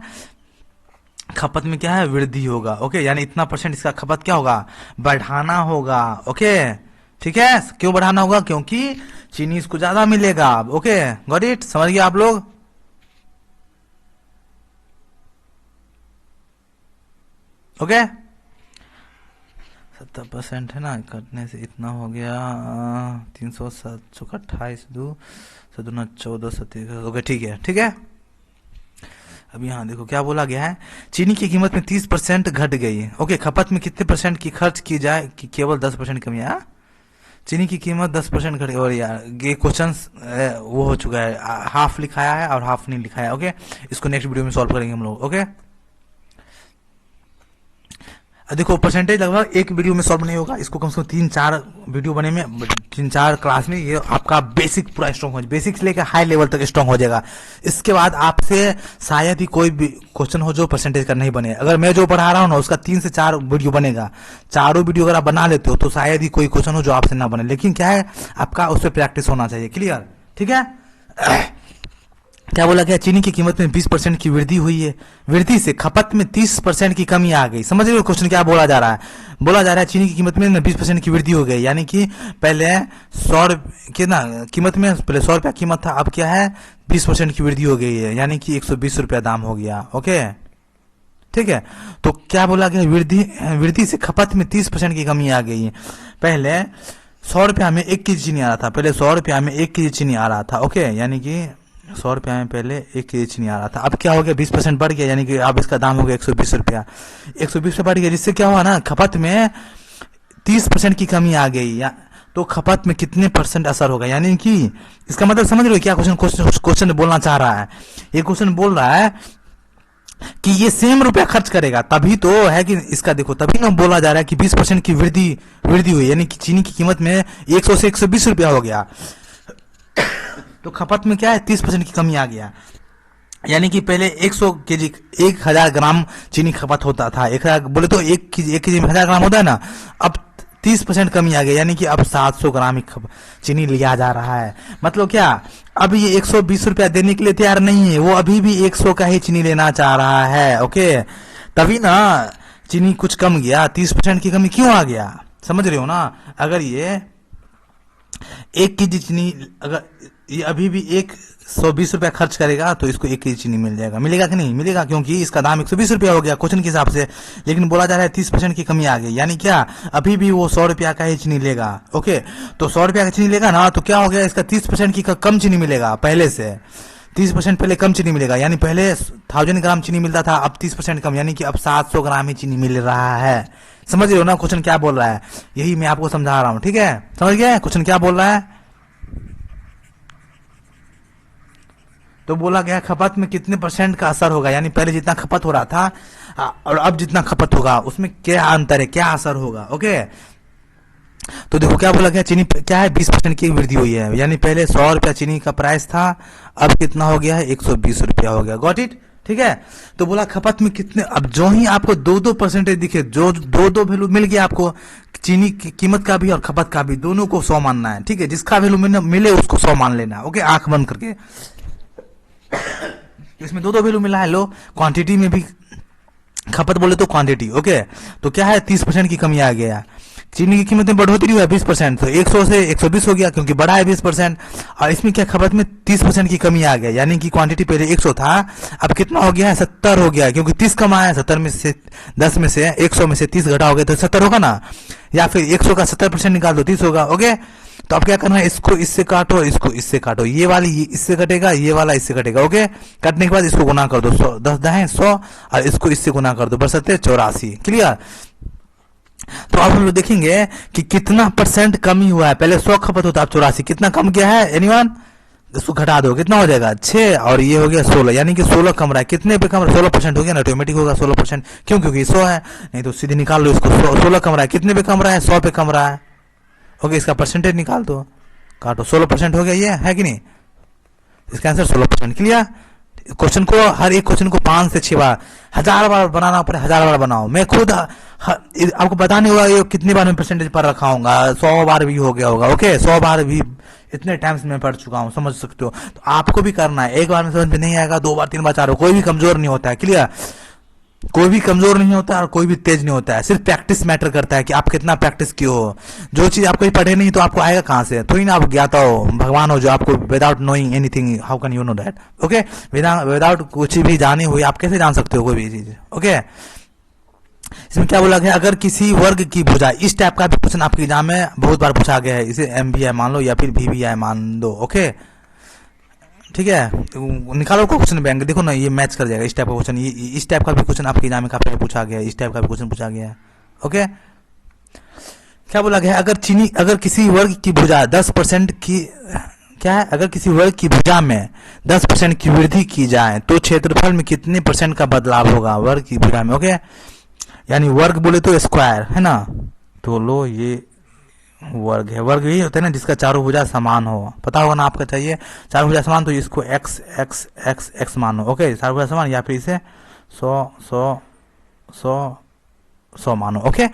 खपत में, क्या है वृद्धि होगा। ओके, यानी इतना % इसका खपत क्या होगा, बढ़ाना होगा। ओके, ठीक है, क्यों बढ़ाना होगा, क्योंकि चीनी इसको ज्यादा मिलेगा। ओके, गॉट इट, समझ गए आप लोग। ओके, 70% है ना, कटने से इतना हो गया 300, 728, 2 7 14, 17। ओके, ठीक है, ठीक है। अब यहाँ देखो क्या बोला गया है, चीनी की कीमत में 30% घट गई। ओके, खपत में कितने % की खर्च की जाए कि केवल 10% कमी आया, चीनी की कीमत 10% घट गई। और यार ये क्वेश्चन वो हो चुका है, हाफ लिखाया है और हाफ नहीं लिखाया। ओके, इसको नेक्स्ट वीडियो में सॉल्व करेंगे हम लोग। ओके, देखो परसेंटेज लगभग एक वीडियो में सॉल्व नहीं होगा, इसको कम से कम 3-4 वीडियो बने में, 3-4 क्लास में ये आपका बेसिक पूरा स्ट्रॉन्ग हो, बेसिक से लेकर हाई लेवल तक स्ट्रॉन्ग हो जाएगा। इसके बाद आपसे शायद ही कोई भी क्वेश्चन हो जो परसेंटेज का नहीं बने। अगर मैं जो पढ़ा रहा हूँ ना उसका 3 से 4 वीडियो बनेगा, चारों वीडियो अगर आप बना लेते हो तो शायद ही कोई क्वेश्चन हो जो आपसे ना बने, लेकिन क्या है आपका उस पर प्रैक्टिस होना चाहिए, क्लियर, ठीक है। क्या बोला गया, चीनी की कीमत में 20% की वृद्धि हुई है, वृद्धि से खपत में 30% की कमी आ गई। समझ रहे हो क्वेश्चन क्या बोला जा रहा है, बोला जा रहा है चीनी की कीमत में 20% की वृद्धि हो गई, यानी कि पहले 100 कितना कीमत में, पहले 100 रुपया कीमत था, अब क्या है 20% की वृद्धि हो गई है, यानी कि 120 रुपया दाम हो गया। ओके, ठीक है। तो क्या बोला गया, वृद्धि से खपत में 30% की कमी आ गई है। पहले 100 रुपया में 1 केजी चीनी आ रहा था, पहले 100 रुपया में 1 केजी चीनी आ रहा था। ओके, यानी कि 100 रुपया में पहले 1 केजी चीनी आ रहा था, अब क्या हो गया 20% बढ़ गया, यानी कि अब इसका दाम हो गया 120 रुपया, 120 रुपया बढ़ गया, जिससे क्या हुआ ना खपत में 30% की कमी आ गई। तो खपत में कितने % असर होगा, यानी कि इसका मतलब समझ रहे हो क्या क्वेश्चन बोलना चाह रहा है। ये क्वेश्चन बोल रहा है कि ये सेम रुपया खर्च करेगा, तभी तो है कि इसका देखो, तभी ना बोला जा रहा है कि 20% की वृद्धि हुई, यानी कि चीनी की कीमत में 100 से 120 रुपया हो गया, तो खपत में क्या है 30% की कमी आ गया। यानी कि पहले 100 केजी 1000 ग्राम चीनी खपत होता था, 1000 बोले तो 1 केजी में 1000 ग्राम होता है ना। अब 30% कमी आ गई, यानी कि अब 700 ग्राम ही चीनी लिया जा रहा है। मतलब क्या, अब ये 120 रुपया देने के लिए तैयार नहीं है, वो अभी भी 100 का ही चीनी लेना चाह रहा है। ओके, तभी ना चीनी कुछ कम गया। 30% की कमी क्यों आ गया, समझ रहे हो ना। अगर ये 1 केजी चीनी, अगर ये अभी भी 120 रुपया खर्च करेगा तो इसको 1 केजी चीनी मिल जाएगा। मिलेगा कि नहीं मिलेगा, क्योंकि इसका दाम 120 रुपया हो गया क्वेश्चन के हिसाब से। लेकिन बोला जा रहा है 30% की कमी आ गई, यानी क्या, अभी भी वो 100 रुपया का ही चीनी लेगा। ओके, तो 100 रुपया का चीनी लेगा ना, तो क्या हो गया, इसका 30% की कम चीनी मिलेगा पहले से। 30% पहले कम चीनी मिलेगा, यानी पहले 1000 ग्राम चीनी मिलता था, अब 30% कम, यानी कि अब 700 ग्राम ही चीनी मिल रहा है। समझ रहे हो ना क्वेश्चन क्या बोल रहा है, यही मैं आपको समझा रहा हूं। ठीक है, समझ गए क्वेश्चन क्या बोल रहा है। तो बोला गया खपत में कितने % का असर होगा, यानी पहले जितना खपत हो रहा था और अब जितना खपत होगा उसमें क्या अंतर है, क्या असर होगा। ओके, तो देखो क्या बोला गया, चीनी क्या है, 20% की वृद्धि हुई है, यानी पहले 100 रुपया चीनी का प्राइस था, अब कितना हो गया है, 120 रुपया हो गया। Got it. ठीक है, तो बोला खपत में कितने, अब जो ही आपको 2% दिखे, जो दो वैल्यू मिल गया आपको, चीनी की कीमत का भी और खपत का भी, दोनों को 100 मानना है। ठीक है, जिसका वैल्यू मिले उसको 100 मान लेना। ओके, आंख बंद करके। इसमें दो वैल्यू मिला है, लो क्वांटिटी में भी, खपत बोले तो क्वांटिटी। ओके, तो क्या है, 30% की कमी आ गया। चीनी की कीमत में बढ़ोतरी हुआ 20%, तो 100 से 120 हो गया, क्योंकि बढ़ा है 20%। और इसमें क्या, खपत में 30% की कमी आ गया, यानी कि क्वांटिटी पहले 100 था, अब कितना हो गया है, 70 हो गया, क्योंकि 30 कम आया है। 70 में से 10 में से 100 में से 30 घटा हो गया तो 70 होगा ना, या फिर 100 का 70% निकाल दो, 30 होगा। ओके, तो अब क्या करना है, इसको इससे काटो, इसको इससे काटो, ये वाली इससे कटेगा, ये वाला इससे कटेगा। ओके, काटने के बाद इसको गुना कर दो, 100 10 10 100, और इसको इससे गुना कर दो, बरसते 84। क्लियर। तो अब हम लोग देखेंगे कि कितना % कमी हुआ है। पहले 100 खपत होता, अब 84, कितना कम गया है एनीवन, इसको घटा दो, कितना हो जाएगा 6, और ये हो गया 16, यानी कि 16 कम रहा है। कितने पे कम, 16% हो गया ना, ऑटोमेटिक होगा 16%, क्यों, क्योंकि 100 है, नहीं तो सीधे निकाल लो इसको। 16 कम रहा है, कितने पे कम रहा है, 100 पे कम रहा है। ओके, इसका परसेंटेज निकाल दो, काटो, 16% हो गया, ये है कि नहीं, इसका आंसर 16%। क्लियर। क्वेश्चन को, हर एक क्वेश्चन को 5 से 6 बार, 1000 बार बनाना पड़े, 1000 बार बनाओ। मैं खुद आपको बताने होगा ये कितनी बार मैं परसेंटेज पर रखा हूँ, 100 बार भी हो गया होगा। ओके, 100 बार भी इतने टाइम्स में पढ़ चुका हूँ, समझ सकते हो। तो आपको भी करना है, एक बार में समझ में नहीं आएगा, 2 बार 3 बार 4 बार, कोई भी कमजोर नहीं होता है। क्लियर, कोई भी कमजोर नहीं होता और कोई भी तेज नहीं होता है, सिर्फ प्रैक्टिस मैटर करता है कि आप कितना प्रैक्टिस किए हो। जो चीज आप कहीं पढ़े नहीं तो आपको आएगा कहां से, थोड़ी ना आप ज्ञाता हो, भगवान हो जो आपको without knowing anything, how can you know that. Okay, without कुछ भी जाने हुए आप कैसे जान सकते हो कोई भी चीज। ओके, इसमें क्या बोला गया, अगर किसी वर्ग की भुजा, इस टाइप का भी क्वेश्चन आपके एग्जाम में बहुत बार पूछा गया है, इसे MVI मान लो या फिर VVI मान दो। ओके, ठीक है, निकालो को क्वेश्चन बैंक, देखो ना ये मैच कर जाएगा। इस टाइप का क्वेश्चन, ये इस टाइप का भी क्वेश्चन आपके एग्जाम में काफी पूछा गया है, इस टाइप का भी क्वेश्चन पूछा गया है। ओके, क्या बोला गया है, अगर किसी वर्ग की भुजा 10% की, क्या है, अगर किसी वर्ग की भुजा में 10% की वृद्धि की जाए तो क्षेत्रफल में कितने % का बदलाव होगा वर्ग की भुजा में। ओके, यानी वर्ग बोले तो स्क्वायर है ना, तो लो ये वर्ग है। वर्ग यही होता है ना जिसका चारों भुजा समान हो, पता होगा ना आपका, चाहिए चारों भुजा समान, तो इसको x x x x मानो। ओके, चारों भुजा समान, या फिर इसे 100 100 100 100 मानो। ओके,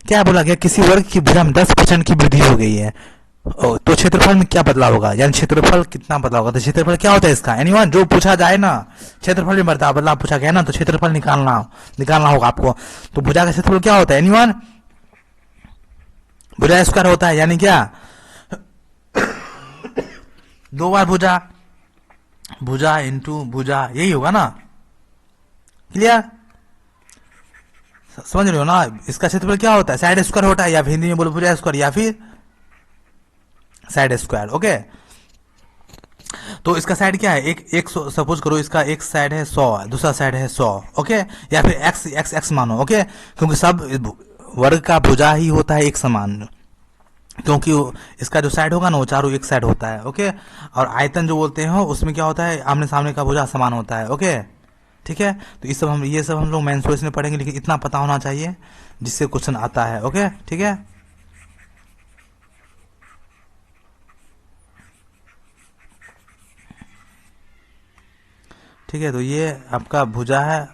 क्या बोला गया, किसी वर्ग की भुजा में 10% की वृद्धि हो गई है, तो क्षेत्रफल में क्या बदलाव होगा, यानी क्षेत्रफल कितना बदलाव होगा। तो क्षेत्रफल क्या होता है इसका, एनीवन, जो पूछा जाए ना, क्षेत्रफल में बदलाव पूछा गया ना, तो क्षेत्रफल निकालना होगा आपको। तो भुजा का क्षेत्रफल क्या होता है एनीवन, भुजा स्क्वायर होता है, यानी क्या 2 बार भुजा इंटू भुजा, यही होगा ना। क्लियर, समझ रहे हो ना। इसका क्षेत्रफल क्या होता है, साइड स्क्वायर होता है, या हिंदी में बोलो भुजा स्क्वायर, या फिर साइड स्क्वायर। ओके, तो इसका साइड क्या है, एक सपोज करो इसका एक साइड है 100, दूसरा साइड है 100। ओके, या फिर x x x मानो। ओके, क्योंकि सब वर्ग का भुजा ही होता है एक समान, क्योंकि इसका जो साइड होगा ना वो चारों एक साइड होता है। ओके, और आयतन जो बोलते हैं उसमें क्या होता है, आमने सामने का भुजा समान होता है। ओके, ठीक है, तो ये सब हम लोग मेंसुरेशन में पढ़ेंगे, लेकिन इतना पता होना चाहिए जिससे क्वेश्चन आता है। ओके, ठीक है, ठीक है, तो ये आपका भुजा है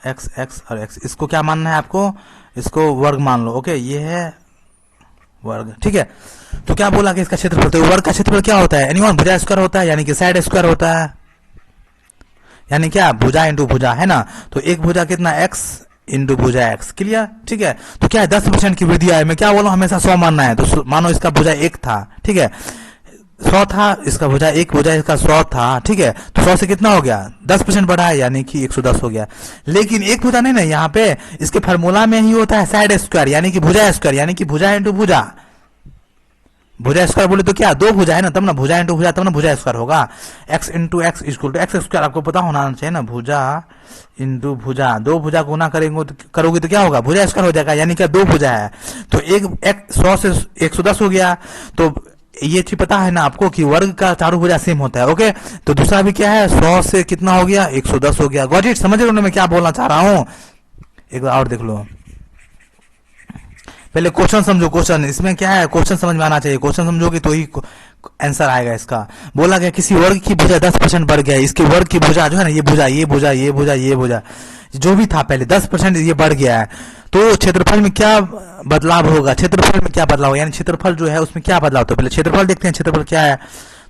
एक्स एक्स और एक्स, इसको क्या मानना है आपको, इसको वर्ग मान लो। ओके, ये है वर्ग। ठीक है, तो क्या बोला कि इसका क्षेत्रफल, तो वर्ग का क्षेत्रफल क्या होता है, एनीवन, भुजा स्क्वायर होता है, यानी कि साइड स्क्वायर होता है, यानी क्या, भुजा इंटू भुजा है ना। तो एक भुजा कितना, एक्स इंटू भुजा एक्स, क्लियर। ठीक है, तो क्या है 10% की वृद्धि है, मैं क्या बोला हमेशा 100 मानना है, तो मानो इसका भुजा 1 था, ठीक है, 100 था इसका भुजा, एक भुजा इसका 100 था, ठीक है, तो 100 से कितना हो गया, 10% बढ़ा है, यानी कि 110 हो गया। लेकिन एक भुजा नहीं ना, यहाँ पे इसके फार्मूला में ही होता है साइड स्क्वायर, यानी कि भुजा स्क्वायर, यानी कि भुजा इंटू भुजा, भुजा स्क्वायर बोले तो क्या, दो भुजा है ना, तब ना भुजा इंटू भुजा, तब ना भुजा स्क्वायर होगा। X into x equal to x square, आपको पता होना चाहिए ना, भुजा इंटू भुजा, दो भुजा गुना करोगे तो क्या होगा, भुजा स्क्वायर हो जाएगा, यानी क्या दो भुजा है, तो एक 100 से 110 हो गया। तो ये चीज पता है ना आपको कि वर्ग का चारों भुजा सेम होता है। ओके, तो दूसरा भी क्या है, 100 से कितना हो गया, 110 हो गया। गॉट इट, समझ रहे हो मैं क्या बोलना चाह रहा हूं, एक बार और देख लो। पहले क्वेश्चन समझो, क्वेश्चन इसमें क्या है, क्वेश्चन समझ में आना चाहिए, क्वेश्चन समझोगे तो ही आंसर आएगा इसका। बोला गया किसी वर्ग की भुजा 10% बढ़ गया, इसके वर्ग की भुजा जो है ना, ये भुजा ये भुजा ये भुजा ये भुजा जो भी था पहले 10% ये बढ़ गया है, तो क्षेत्रफल में क्या बदलाव होगा, क्षेत्रफल में क्या बदलाव, यानी क्षेत्रफल जो है उसमें क्या बदलाव, तो पहले क्षेत्रफल देखते हैं, क्षेत्रफल क्या है।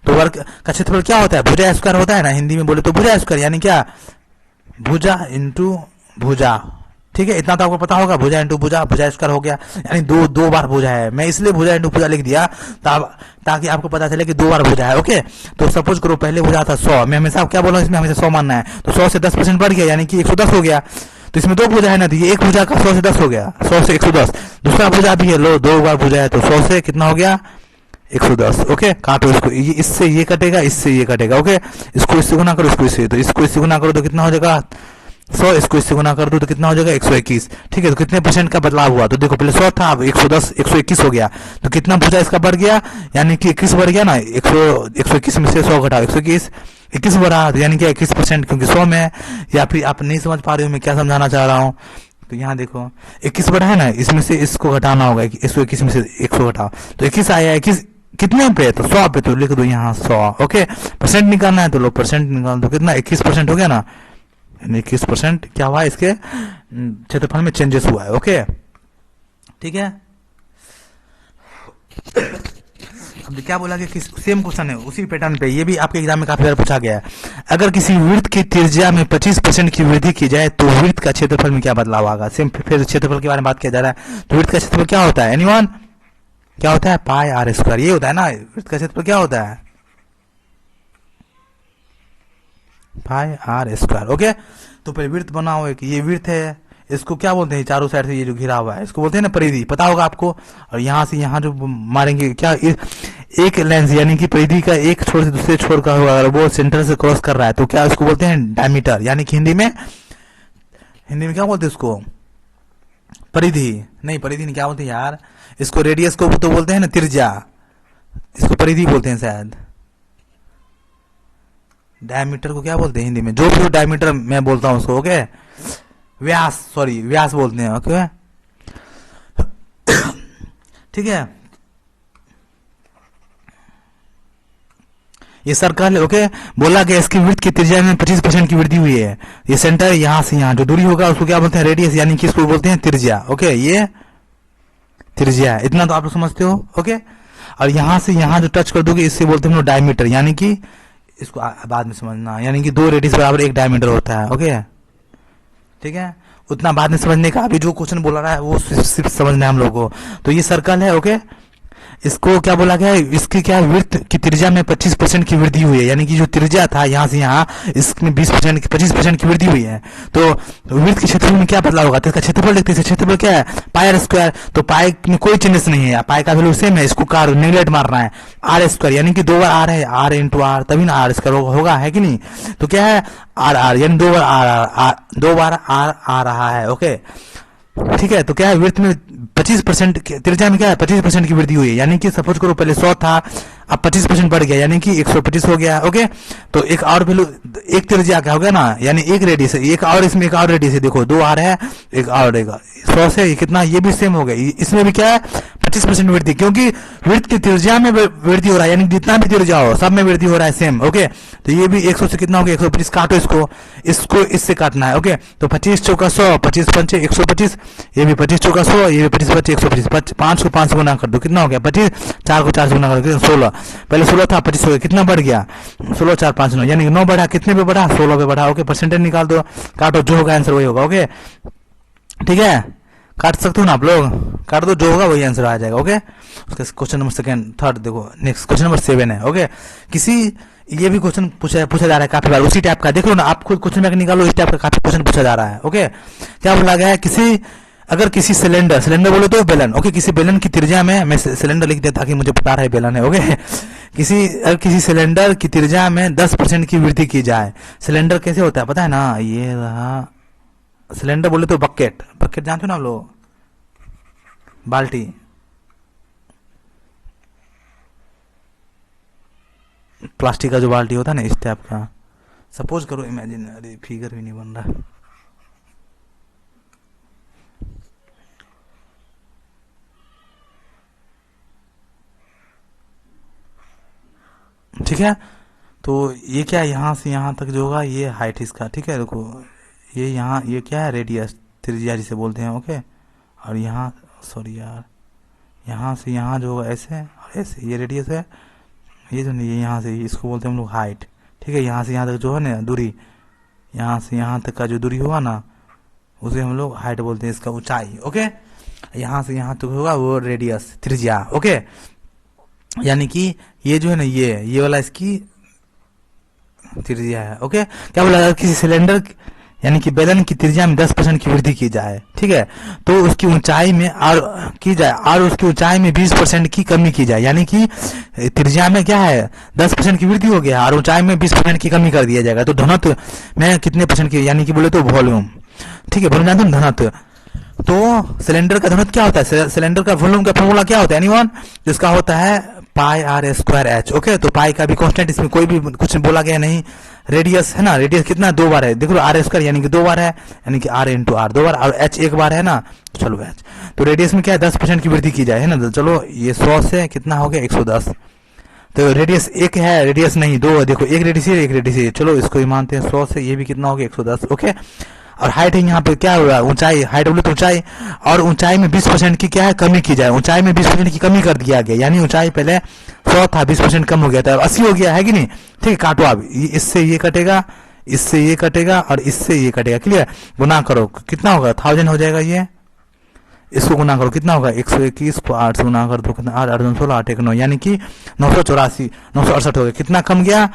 तो वर्ग का क्षेत्रफल क्या होता है, भुजा स्क्वायर होता है ना, हिंदी में बोले तो भुजा स्क्वायर, यानी क्या, भुजा इंटू भुजा। ठीक है, इतना तो आपको पता होगा, भुजा इंटू भुजा, भुजा स्क्वायर हो गया, यानी दो बार भुजा है। मैं इसलिए भुजा इंटू भुजा लिख दिया ताकि आपको पता चले कि दो बार भुजा है। ओके, तो सपोज करो पहले भुजा था 100, मैं हमेशा क्या बोला, इसमें हमेशा 100 मानना है, तो 100 से 10% बढ़ गया, यानी कि 110 हो गया। तो इसमें दो भुजा है ना, तो ये एक भुजा का 100 से 10 हो गया, 100 से 110। दूसरा भुजा भी है, लो दो बार भुजा है, तो 100 से कितना हो गया, 110। ओके, काटो इसको, इससे ये कटेगा, इससे ये कटेगा। ओके, इसको इससे गुना करो, इसको इससे, तो इसको इससे गुना करो तो कितना हो जाएगा 100, इसको इससे गुना कर दो तो कितना हो जाएगा 121। ठीक है, तो कितने परसेंट का बदलाव हुआ, तो देखो पहले 100 था, अब 110 121 हो गया, तो कितना भुजा इसका बढ़ गया, यानी कि 21 बढ़ गया ना, 121 में से 100 घटाओ, 121 बढ़ा, यानी कि 21%, क्योंकि 100 में, या फिर आप नहीं समझ पा रहे हो मैं क्या समझाना चाह रहा हूँ, तो यहाँ देखो 21 बढ़ा है ना, इसमें से इसको घटाना होगा, 121 में से 100 घटाओ, तो 21 आया, 21 कितने पे, तो 100 पे, तो लिख दो यहाँ 100। ओके, परसेंट निकालना है तो लो परसेंट निकाल दो, कितना 21% हो गया ना, 21% क्या हुआ, इसके क्षेत्रफल में चेंजेस हुआ है। ओके, ठीक है, अब क्या बोला कि सेम क्वेश्चन है उसी पैटर्न पे, ये भी आपके एग्जाम में काफी बार पूछा गया है। अगर किसी वृत्त की त्रिज्या में 25% की वृद्धि की जाए तो वृत्त का क्षेत्रफल में क्या बदलाव आएगा। सेम फिर क्षेत्रफल के बारे में बात किया जा रहा है, तो वृत्त का क्षेत्रफल क्या होता है, एनीवन, क्या होता है, पाई आर स्क्वायर, ये होता है ना, वृत्त का क्षेत्रफल क्या होता है, पाई आर स्क्वायर। ओके, तो पहले वृत्त बनाओ, एक ये वृत्त है, इसको क्या बोलते हैं, चारों साइड से ये जो घिरा हुआ है इसको बोलते हैं ना परिधि, पता होगा आपको। और यहाँ से यहाँ जो मारेंगे क्या, एक लेंस, यानी कि परिधि का एक छोर से दूसरे छोर का हुआ, अगर वो सेंटर से क्रॉस कर रहा है तो क्या इसको बोलते हैं डायमीटर, यानी कि हिंदी में क्या बोलते हैं उसको, परिधि नहीं, परिधि नहीं, क्या बोलते हैं यार इसको, रेडियस को तो बोलते हैं ना त्रिज्या, इसको परिधि बोलते हैं शायद, डायमीटर को क्या बोलते हैं हिंदी में, जो भी डायमीटर मैं बोलता हूं उसको। ओके, व्यास, सॉरी व्यास बोलते हैं। ओके, ठीक है, ये सर्कल। ओके, बोला गया इसकी वृत्त की त्रिज्या में 25% की वृद्धि हुई है, ये सेंटर यहां से यहां जो दूरी होगा उसको क्या बोलते हैं, रेडियस, यानी कि इसको बोलते हैं त्रिज्या। ओके, ये त्रिज्या, इतना तो आप लोग समझते हो। ओके, और यहां से यहां जो टच कर दोगे इससे बोलते हैं डायमीटर, यानी कि इसको बाद में समझना, यानी कि दो रेडियस बराबर एक डायमीटर होता है। ओके, ठीक है, उतना बाद में समझने का, अभी जो क्वेश्चन बोला रहा है वो सिर्फ समझना है हम लोगों को। तो ये सर्कल है। ओके, इसको क्या बोला गया है, इसकी क्या वृत्त की त्रिज्या में 25% की वृद्धि हुई है, यानी कि जो त्रिज्या था यहाँ से यहाँ, इसमें 25% की वृद्धि हुई है। तो वृत्त के क्षेत्रफल में क्या बदलाव होगा, तो इसका क्षेत्रफल देखते हैं, क्षेत्रफल क्या है, पाई आर स्क्वायर, तो पाई में कोई चेंजेस नहीं है, पाई का वैल्यू सेम है, इसको कार नेगलेक्ट मारना है, आर स्क्वायर, यानी कि दो बार आर है, आर इंटू आर, तभी ना आर स्क्वायर होगा, है कि नहीं। तो क्या है आर आर, यानी दो बार आर आ रहा है। ओके, ठीक है, तो क्या है वृत्त में 25% त्रिज्या में क्या है 25% की वृद्धि हुई है, यानी कि सपोज करो पहले 100 था, अब 25% बढ़ गया, यानी कि 125 हो गया। ओके, तो एक और वैल्यू, एक त्रिज्या क्या हो गया ना, यानी एक रेडियस है, एक और इसमें एक और रेडियस है, देखो 2 आर है, एक और रहेगा 100 से ये कितना, ये भी सेम हो गया, इसमें भी क्या है 25% वृद्धि, क्योंकि वृत्त की त्रिज्या में वृद्धि हो रहा है, यानी जितना भी त्रिज्या हो सब में वृद्धि हो रहा है सेम। ओके, तो ये भी 100 से कितना हो गया 125, काटो इसको, इसको इससे काटना है। ओके, तो 25 चौका 100, 25 पंचे 125, ये भी 25 चौका 100, ये भी 25 पंचे 125, 5 को 5 से गुना कर दो, कितना हो गया 25, 4 को 4 से गुना कर दो 16, पहले 16 था 25 हो गया, कितना बढ़ गया 16 4 5 9, यानी 9 बढ़ा, कितने पे बढ़ा 16 पे बढ़ा। ओके, परसेंटेज निकाल दो, काटो, जो होगा आंसर वही होगा। ओके, ठीक है, काट सकते हो ना आप लोग, काट दो, जो होगा वही आंसर आ जाएगा। ओके, उसका क्वेश्चन नंबर सेकंड थर्ड देखो, नेक्स्ट क्वेश्चन नंबर 7 है। ओके, किसी, ये भी क्वेश्चन पूछा जा रहा है काफी बार उसी टाइप का, देख लो ना आप खुद क्वेश्चन बैंक निकालो, इस टाइप का काफी क्वेश्चन पूछा जा रहा है। ओके, क्या बोला गया है, किसी, अगर किसी सिलेंडर, सिलेंडर बोले तो बेलन, ओके, किसी बेलन की त्रिज्या में, मैं सिलेंडर लिख देता ताकि मुझे पता रहे बेलन है। ओके, किसी सिलेंडर की त्रिज्या में 10% की वृद्धि की जाए, सिलेंडर कैसे होता है पता है ना, ये रहा सिलेंडर, बोले तो बकेट, बकेट जानते हो ना आप लोग, बाल्टी, प्लास्टिक का जो बाल्टी होता है ना, इस टाइप का, सपोज करो, इमेजिन, अरे फिगर भी नहीं बन रहा, ठीक है, तो ये क्या है, यहाँ से यहाँ तक जो होगा ये हाइट इसका, ठीक है, देखो ये यहाँ, ये क्या है रेडियस, त्रिज्या जिसे बोलते हैं। ओके, और यहाँ, सॉरी यार, यहाँ से यहाँ जो होगा ऐसे और ऐसे, ये रेडियस है, ये जो नहीं, ये यहाँ से, इसको बोलते हैं हम लोग हाइट, ठीक है, यहाँ से यहाँ तक जो है ना दूरी, यहाँ से यहाँ तक का जो दूरी होगा ना उसे हम लोग हाइट बोलते हैं, इसका ऊंचाई। ओके, यहाँ से यहाँ तक होगा वो रेडियस, त्रिज्या। ओके, यानी कि ये जो है ना, ये वाला इसकी त्रिज्या है। ओके, क्या बोला, किसी सिलेंडर यानी कि बेलन की त्रिज्या में 10% की वृद्धि की जाए, ठीक है, तो उसकी ऊंचाई में और की जाए, और उसकी ऊंचाई में 20% की कमी की जाए, यानी कि त्रिज्या में क्या है 10% की वृद्धि हो गया और ऊंचाई में 20% की कमी कर दिया जाएगा, तो घनत्व में कितने परसेंट की, यानी कि बोले तो वॉल्यूम, ठीक है, वॉल्यूम जानते हो घनत्व, तो सिलेंडर का घनत्व क्या होता है, सिलेंडर का वॉल्यूम का फॉर्मूला क्या होता है एनीवन, जिसका होता है पाई आर स्क्वायर एच। ओके, तो पाई का भी कांस्टेंट, इसमें कोई भी कुछ बोला गया नहीं, रेडियस है ना, रेडियस कितना 2 बार है, देखो आर स्क्वायर यानी कि 2 बार है, यानी कि आर इंटू आर 2 बार, और एच 1 बार है ना, तो चलो एच, तो रेडियस में क्या है 10% की वृद्धि की जाए, है ना, तो चलो ये 100 से कितना हो गया 110, तो रेडियस 1 है, रेडियस नहीं 2 है, देखो एक रेडियस है एक रेडियस है, चलो इसको ही मानते हैं 100 से, ये भी कितना हो गया 110। ओके, और हाइट है यहाँ पे क्या हुआ ऊंचाई, हाइट बोले तो ऊंचाई, और ऊंचाई में 20% की क्या है कमी की जाए, ऊंचाई में 20% की कमी कर दिया गया, यानी ऊंचाई पहले 100 था 20% कम हो गया था, 80 हो गया है कि नहीं, ठीक है, काटो अब, इससे ये कटेगा, इससे ये कटेगा और इससे ये कटेगा, क्लियर, गुना करो कितना होगा 1000 हो जाएगा, ये इसको गुना करो कितना होगा 121 को 8 से गुना कर दो, कितना 8 8 16 8 1 9, यानी कि 984 968 हो गया, कितना कम गया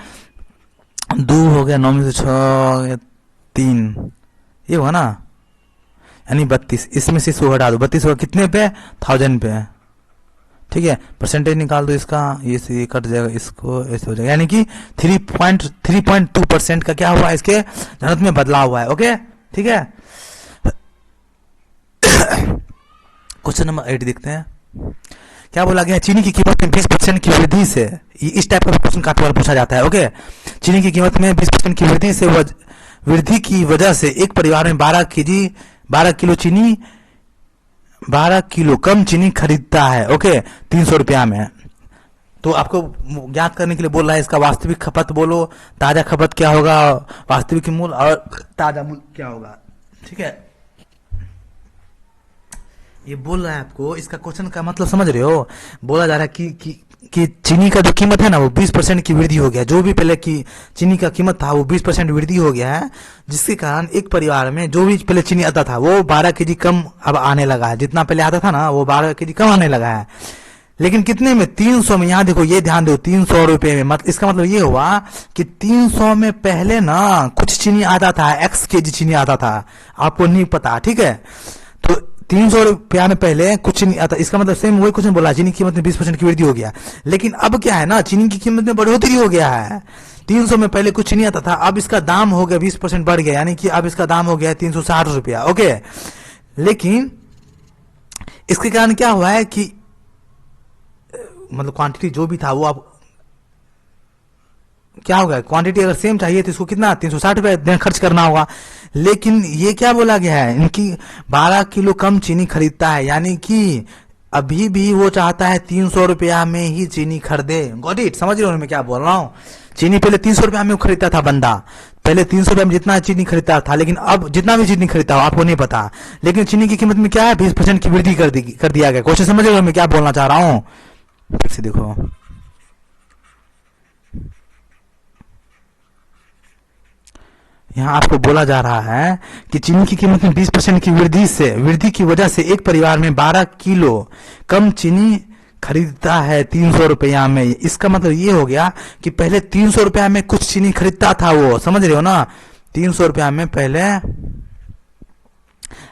2 हो गया, 9 में से 6 3, ये हुआ ना, यानी 32, इसमें से 100 हटा दो, 32 होगा कितने पे 1000 पे, ठीक है, परसेंटेज निकाल दो इसका, ये से ये कट जाएगा, इसको ऐसे हो जाएगा, यानी कि 3.2% का क्या हुआ इसके घनत्व में बदलाव हुआ है। ओके, ठीक है, क्वेश्चन नंबर 8 देखते हैं, क्या बोला गया, चीनी की कीमत में 20% की वृद्धि से, इस टाइप का क्वेश्चन काफी बार पूछा जाता है। ओके, चीनी की कीमत में 20% की वृद्धि की वजह से एक परिवार में 12 किलो कम चीनी खरीदता है। ओके, 300 रुपया में, तो आपको ज्ञात करने के लिए बोल रहा है इसका वास्तविक खपत बोलो, ताजा खपत क्या होगा, वास्तविक मूल्य और ताजा मूल्य क्या होगा, ठीक है, ये बोल रहा है आपको, इसका क्वेश्चन का मतलब समझ रहे हो, बोला जा रहा है कि चीनी का जो कीमत है ना वो 20% की वृद्धि हो गया, जो भी पहले की चीनी का कीमत था वो 20% वृद्धि हो गया है, जिसके कारण एक परिवार में जो भी पहले चीनी आता था वो 12 केजी कम अब आने लगा है, जितना पहले आता था ना वो 12 केजी कम आने लगा है, लेकिन कितने में 300 में, यहाँ देखो ये ध्यान दो 300 रुपए में, मतलब इसका मतलब ये हुआ कि 300 में पहले ना कुछ चीनी आता था, x केजी चीनी आता था, आपको नहीं पता, ठीक है, तो 300 रुपया में पहले कुछ नहीं आता, इसका मतलब सेम वही क्वेश्चन बोला, चीनी की कीमत में 20% की वृद्धि हो गया, लेकिन अब क्या है ना चीनी की कीमत में बढ़ोतरी हो गया है, 300 में पहले कुछ नहीं आता था, अब इसका दाम हो गया 20% बढ़ गया, यानी कि अब इसका दाम हो गया 360 रुपया। ओके, लेकिन इसके कारण क्या हुआ है कि मतलब क्वांटिटी जो भी था वो अब क्या होगा, क्वांटिटी अगर सेम चाहिए तो इसको कितना 360 रुपए खर्च करना होगा। लेकिन ये क्या बोला गया है, इनकी 12 किलो कम चीनी खरीदता है, यानी कि अभी भी वो चाहता है 300 रुपया में ही चीनी खरीदे। गॉट इट, समझ रहे हो मैं क्या बोल रहा हूँ। चीनी पहले 300 रुपया में खरीदता था बंदा, पहले 300 रुपया में जितना चीनी खरीदता था, लेकिन अब जितना भी चीनी खरीदता हो आपको नहीं पता, लेकिन चीनी की कीमत में क्या है 20% की वृद्धि कर दिया गया। क्वेश्चन समझ रहे हो मैं क्या बोलना चाह रहा हूँ। फिर से देखो, यहाँ आपको बोला जा रहा है कि चीनी की कीमत में 20% की वृद्धि की वजह से एक परिवार में 12 किलो कम चीनी खरीदता है 300 रुपया में। इसका मतलब ये हो गया कि पहले 300 रुपया में कुछ चीनी खरीदता था वो, समझ रहे हो ना। 300 रुपया में पहले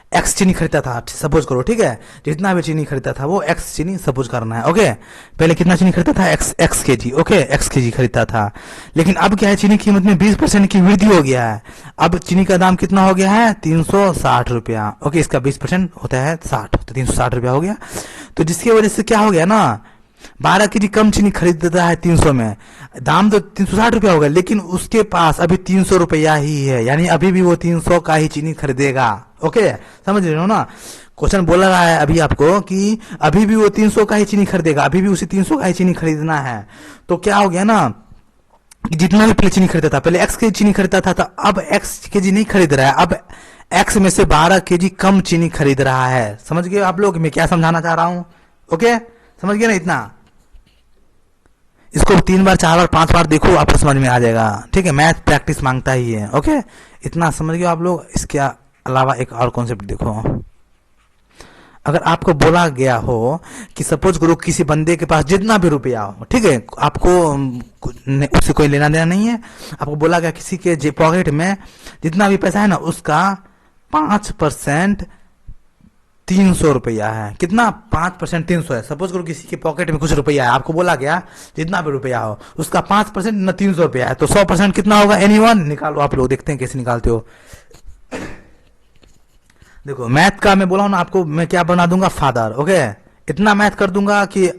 एक्स चीनी खरीदता था, सपोज करो, ठीक है। जितना भी चीनी खरीदता था वो एक्स चीनी सपोज करना है, ओके। पहले कितना चीनी खरीदता था, एक्स के जी, ओके, एक्स के जी खरीदता था। लेकिन अब क्या है, चीनी की कीमत में 20% की वृद्धि हो गया है। अब चीनी का दाम कितना हो गया है 360 रुपया, ओके। इसका 20% होता है 60, तो 360 रुपया हो गया। तो जिसकी वजह से क्या हो गया ना, 12 के जी कम चीनी खरीदता है 300 में, दाम तो 360 रुपया होगा, लेकिन उसके पास अभी 300 रुपया ही है, यानी अभी भी वो 300 का ही चीनी खरीदेगा, ओके। समझ रहे हो ना। क्वेश्चन बोल रहा है अभी आपको कि अभी भी वो 300 का ही चीनी खरीदेगा, अभी भी उसे 300 का ही चीनी खरीदना है। तो क्या हो गया ना, जितना भी पहले चीनी खरीदता था, पहले एक्स के जी चीनी खरीदता था, तो अब एक्स के जी नहीं खरीद रहा है, अब एक्स में से 12 के जी कम चीनी खरीद रहा है। समझ गए आप लोग मैं क्या समझाना चाह रहा हूं, ओके। समझ गए ना इतना। इसको 3 बार 4 बार 5 बार देखो, आपको समझ में आ जाएगा, ठीक है। मैथ प्रैक्टिस मांगता ही है, ओके। इतना समझ गए आप लोग। इसके अलावा एक और कॉन्सेप्ट देखो, अगर आपको बोला गया हो कि सपोज करो किसी बंदे के पास जितना भी रुपया हो, ठीक है, आपको उससे कोई लेना देना नहीं है, आपको बोला गया किसी के पॉकेट में जितना भी पैसा है ना उसका 5% 300 रुपया है। कितना, 5% 300 है। सपोज करो किसी के पॉकेट में कुछ रुपया है, आपको बोला गया जितना भी रुपया हो उसका 5% न 300 रुपया है, तो 100% कितना होगा, एनीवन निकालो आप लोग, देखते हैं कैसे निकालते हो। देखो मैथ का मैं बोला हूं ना आपको, मैं क्या बना दूंगा फादर, ओके। इतना मैथ कर दूंगा कि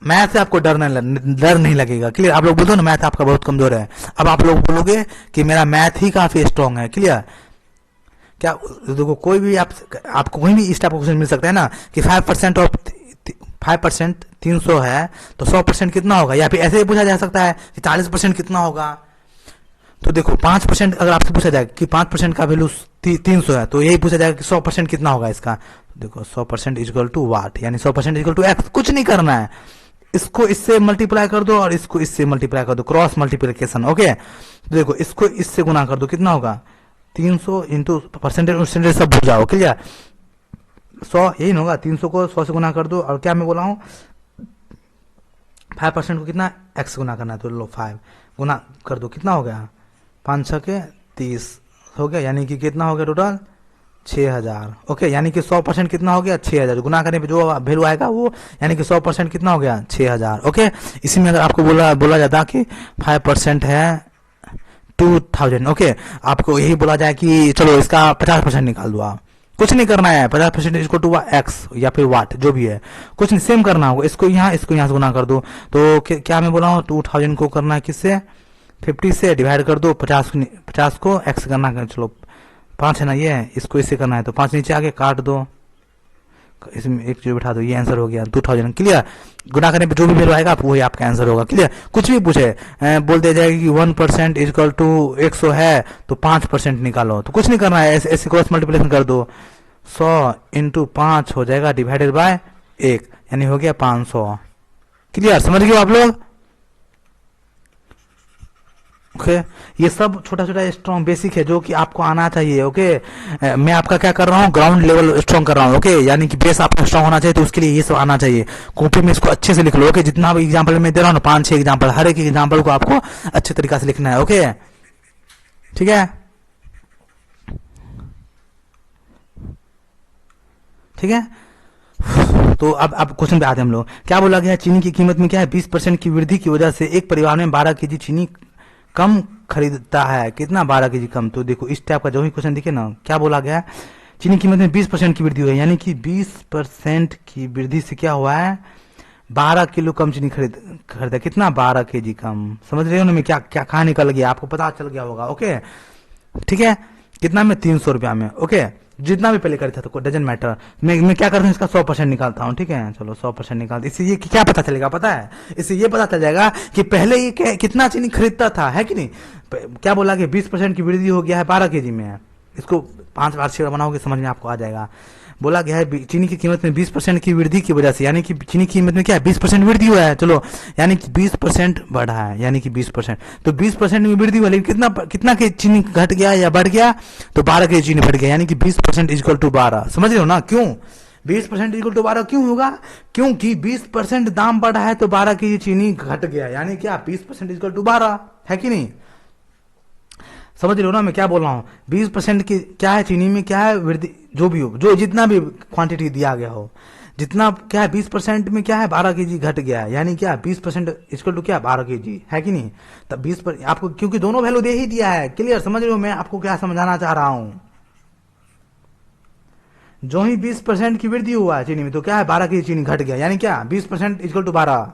मैथ से आपको डर नहीं लगेगा, क्लियर। आप लोग बोलते हो ना मैथ आपका बहुत कमजोर है, अब आप लोग बोलोगे कि मेरा मैथ ही काफी स्ट्रांग है, क्लियर। क्या देखो, कोई भी आपको कोई भी इस टाइप का क्वेश्चन मिल सकता है ना कि 5% ऑफ 5% 300 है, तो 100% कितना होगा, या फिर ऐसे ही पूछा जा सकता है कि 40% कितना होगा। तो देखो 5% अगर आपसे पूछा जाए कि 5% का वैल्यू 300 है, तो यही पूछा जाएगा कि 100% कितना होगा इसका। देखो 100% इक्वल टू वाट, यानी 100% इक्वल टू एक्स। कुछ नहीं करना है, इसको इससे मल्टीप्लाई कर दो और इसको इससे मल्टीप्लाई कर दो, क्रॉस मल्टीप्लिकेशन, ओके। तो देखो इसको इससे गुना कर दो, कितना होगा 300 इंटू परसेंटेज सब भूल जाओ, क्लियर। 100 यही होगा, 300 को 100 से गुना कर दो, और क्या मैं बोला हूँ 5% को कितना एक्स गुना करना है, तो लो 5 गुना कर दो, कितना हो गया 5 6 के 30 हो गया, यानी कि कितना हो गया टोटल 6000, ओके। यानी कि 100% कितना हो गया 6000, गुना करने पे जो वैल्यू आएगा वो, यानी कि 100% कितना हो गया 6000, ओके। इसी में अगर आपको बोला जाता कि 5% है 2000, ओके। आपको यही बोला जाए कि चलो इसका 50% निकाल दो, आप कुछ नहीं करना है, 50% इसको टू एक्स या फिर वाट जो भी है, कुछ नहीं, सेम करना होगा। इसको यहाँ से गुना कर दो, तो क्या मैं बोला हूँ 2000 को करना है किससे 50 से डिवाइड कर दो, 50 को एक्स करना है, चलो 5 है ना ये, इसको इससे करना है, तो 5 नीचे आगे काट दो, इसमें एक जो बिठा दो, ये आंसर हो गया 2000, क्लियर। गुना करने पे जो भी वैल्यू आएगा वही आपका आंसर होगा, क्लियर। कुछ भी पूछे बोल दिया जाएगा कि 1% इक्वल टू 100 है, तो 5% निकालो, तो कुछ नहीं करना है, ऐसे क्रॉस मल्टीप्लिकेशन कर दो, 100 इंटू 5 हो जाएगा डिवाइडेड बाय 1, यानी हो गया 500, क्लियर। समझ गए आप लोग, ओके। ये सब छोटा छोटा स्ट्रॉन्ग बेसिक है जो कि आपको आना चाहिए, ओके। मैं आपका क्या कर रहा हूँ, ग्राउंड लेवल स्ट्रॉन्ग कर रहा हूँ, ओके। यानी कि बेस आपका स्ट्रॉन्ग होना चाहिए, तो उसके लिए ये सब आना चाहिए। कॉपी में इसको अच्छे से लिख लो, ओके। जितना भी एग्जांपल मैं दे रहा हूँ ना 5-6 एग्जांपल, हर एक एग्जांपल को आपको अच्छे तरीका से लिखना है, ओके, ठीक है, ठीक है। तो अब क्वेश्चन पे आते हैं हम लोग। क्या बोला गया, चीनी की कीमत में क्या है 20% की वृद्धि की वजह से एक परिवार में 12 केजी चीनी कम खरीदता है, कितना 12 केजी कम। तो देखो इस टाइप का जो भी क्वेश्चन दिखे ना, क्या बोला गया, चीनी कीमत में 20% की वृद्धि हुई है, यानी कि 20% की वृद्धि से क्या हुआ है 12 किलो कम चीनी खरीदा, कितना 12 kg कम। समझ रहे हो ना मैं क्या क्या कहाँ निकल गया, आपको पता चल गया होगा। ओके ठीक है, कितना में 300 रुपया में। ओके जितना भी पहले खरीदा था डजेंट मैटर, मैं क्या करता हूँ इसका 100% निकालता हूँ। ठीक है चलो 100% निकालते, इससे ये क्या पता चलेगा पता है, इससे ये पता चल जाएगा कि पहले ये कितना चीनी खरीदता था, है कि नहीं। क्या बोला कि 20% की वृद्धि हो गया है 12 kg में। इसको 5 बार शेयर बनाओगे समझ में आपको आ जाएगा। बोला गया है चीनी की कीमत में 20% की वृद्धि की वजह से, यानी कि चीनी की कीमत में क्या है 20% वृद्धि हुआ है। चलो यानी कि 20% बढ़ा है, यानी कि 20%, तो 20% में वृद्धि हुआ, लेकिन कितना कितना के चीनी घट गया या बढ़ गया, तो 12 kg चीनी बढ़ गया, यानी कि 20% इक्वल टू 12। समझ रहे हो ना क्यों 20% इक्वल टू 12 क्यों होगा, क्योंकि 20% दाम बढ़ा है तो 12 kg चीनी घट गया, यानी क्या 20% इक्वल टू 12, है कि नहीं। समझ रहे हो ना मैं क्या बोल रहा हूँ। 20% की क्या है चीनी में, क्या है वृद्धि, जो भी हो, जो जितना भी क्वांटिटी दिया गया हो, जितना क्या है 20% में क्या है 12 kg घट गया है, यानी क्या 20% इसको टू क्या 12 kg, है कि नहीं। तब 20 पर आपको क्योंकि दोनों वैल्यू दे ही दिया है। क्लियर समझ रहे हो मैं आपको क्या समझाना चाह रहा हूं। जो ही 20% की वृद्धि हुआ है चीनी में तो क्या है 12 kg चीनी घट गया, यानी क्या 20% इक्वल टू 12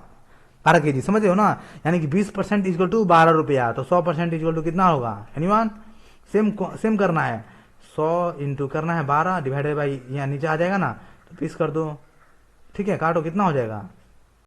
kg। समझ रहे हो ना, यानी कि 20% इक्वल टू 12 रुपया, तो 100% इक्वल टू कितना होगा एनीवन। सेम सेम करना है, 100 इंटू करना है 12 डिवाइडेड बाई, यहाँ नीचे आ जाएगा ना तो 20 कर दो। ठीक है काटो, कितना हो जाएगा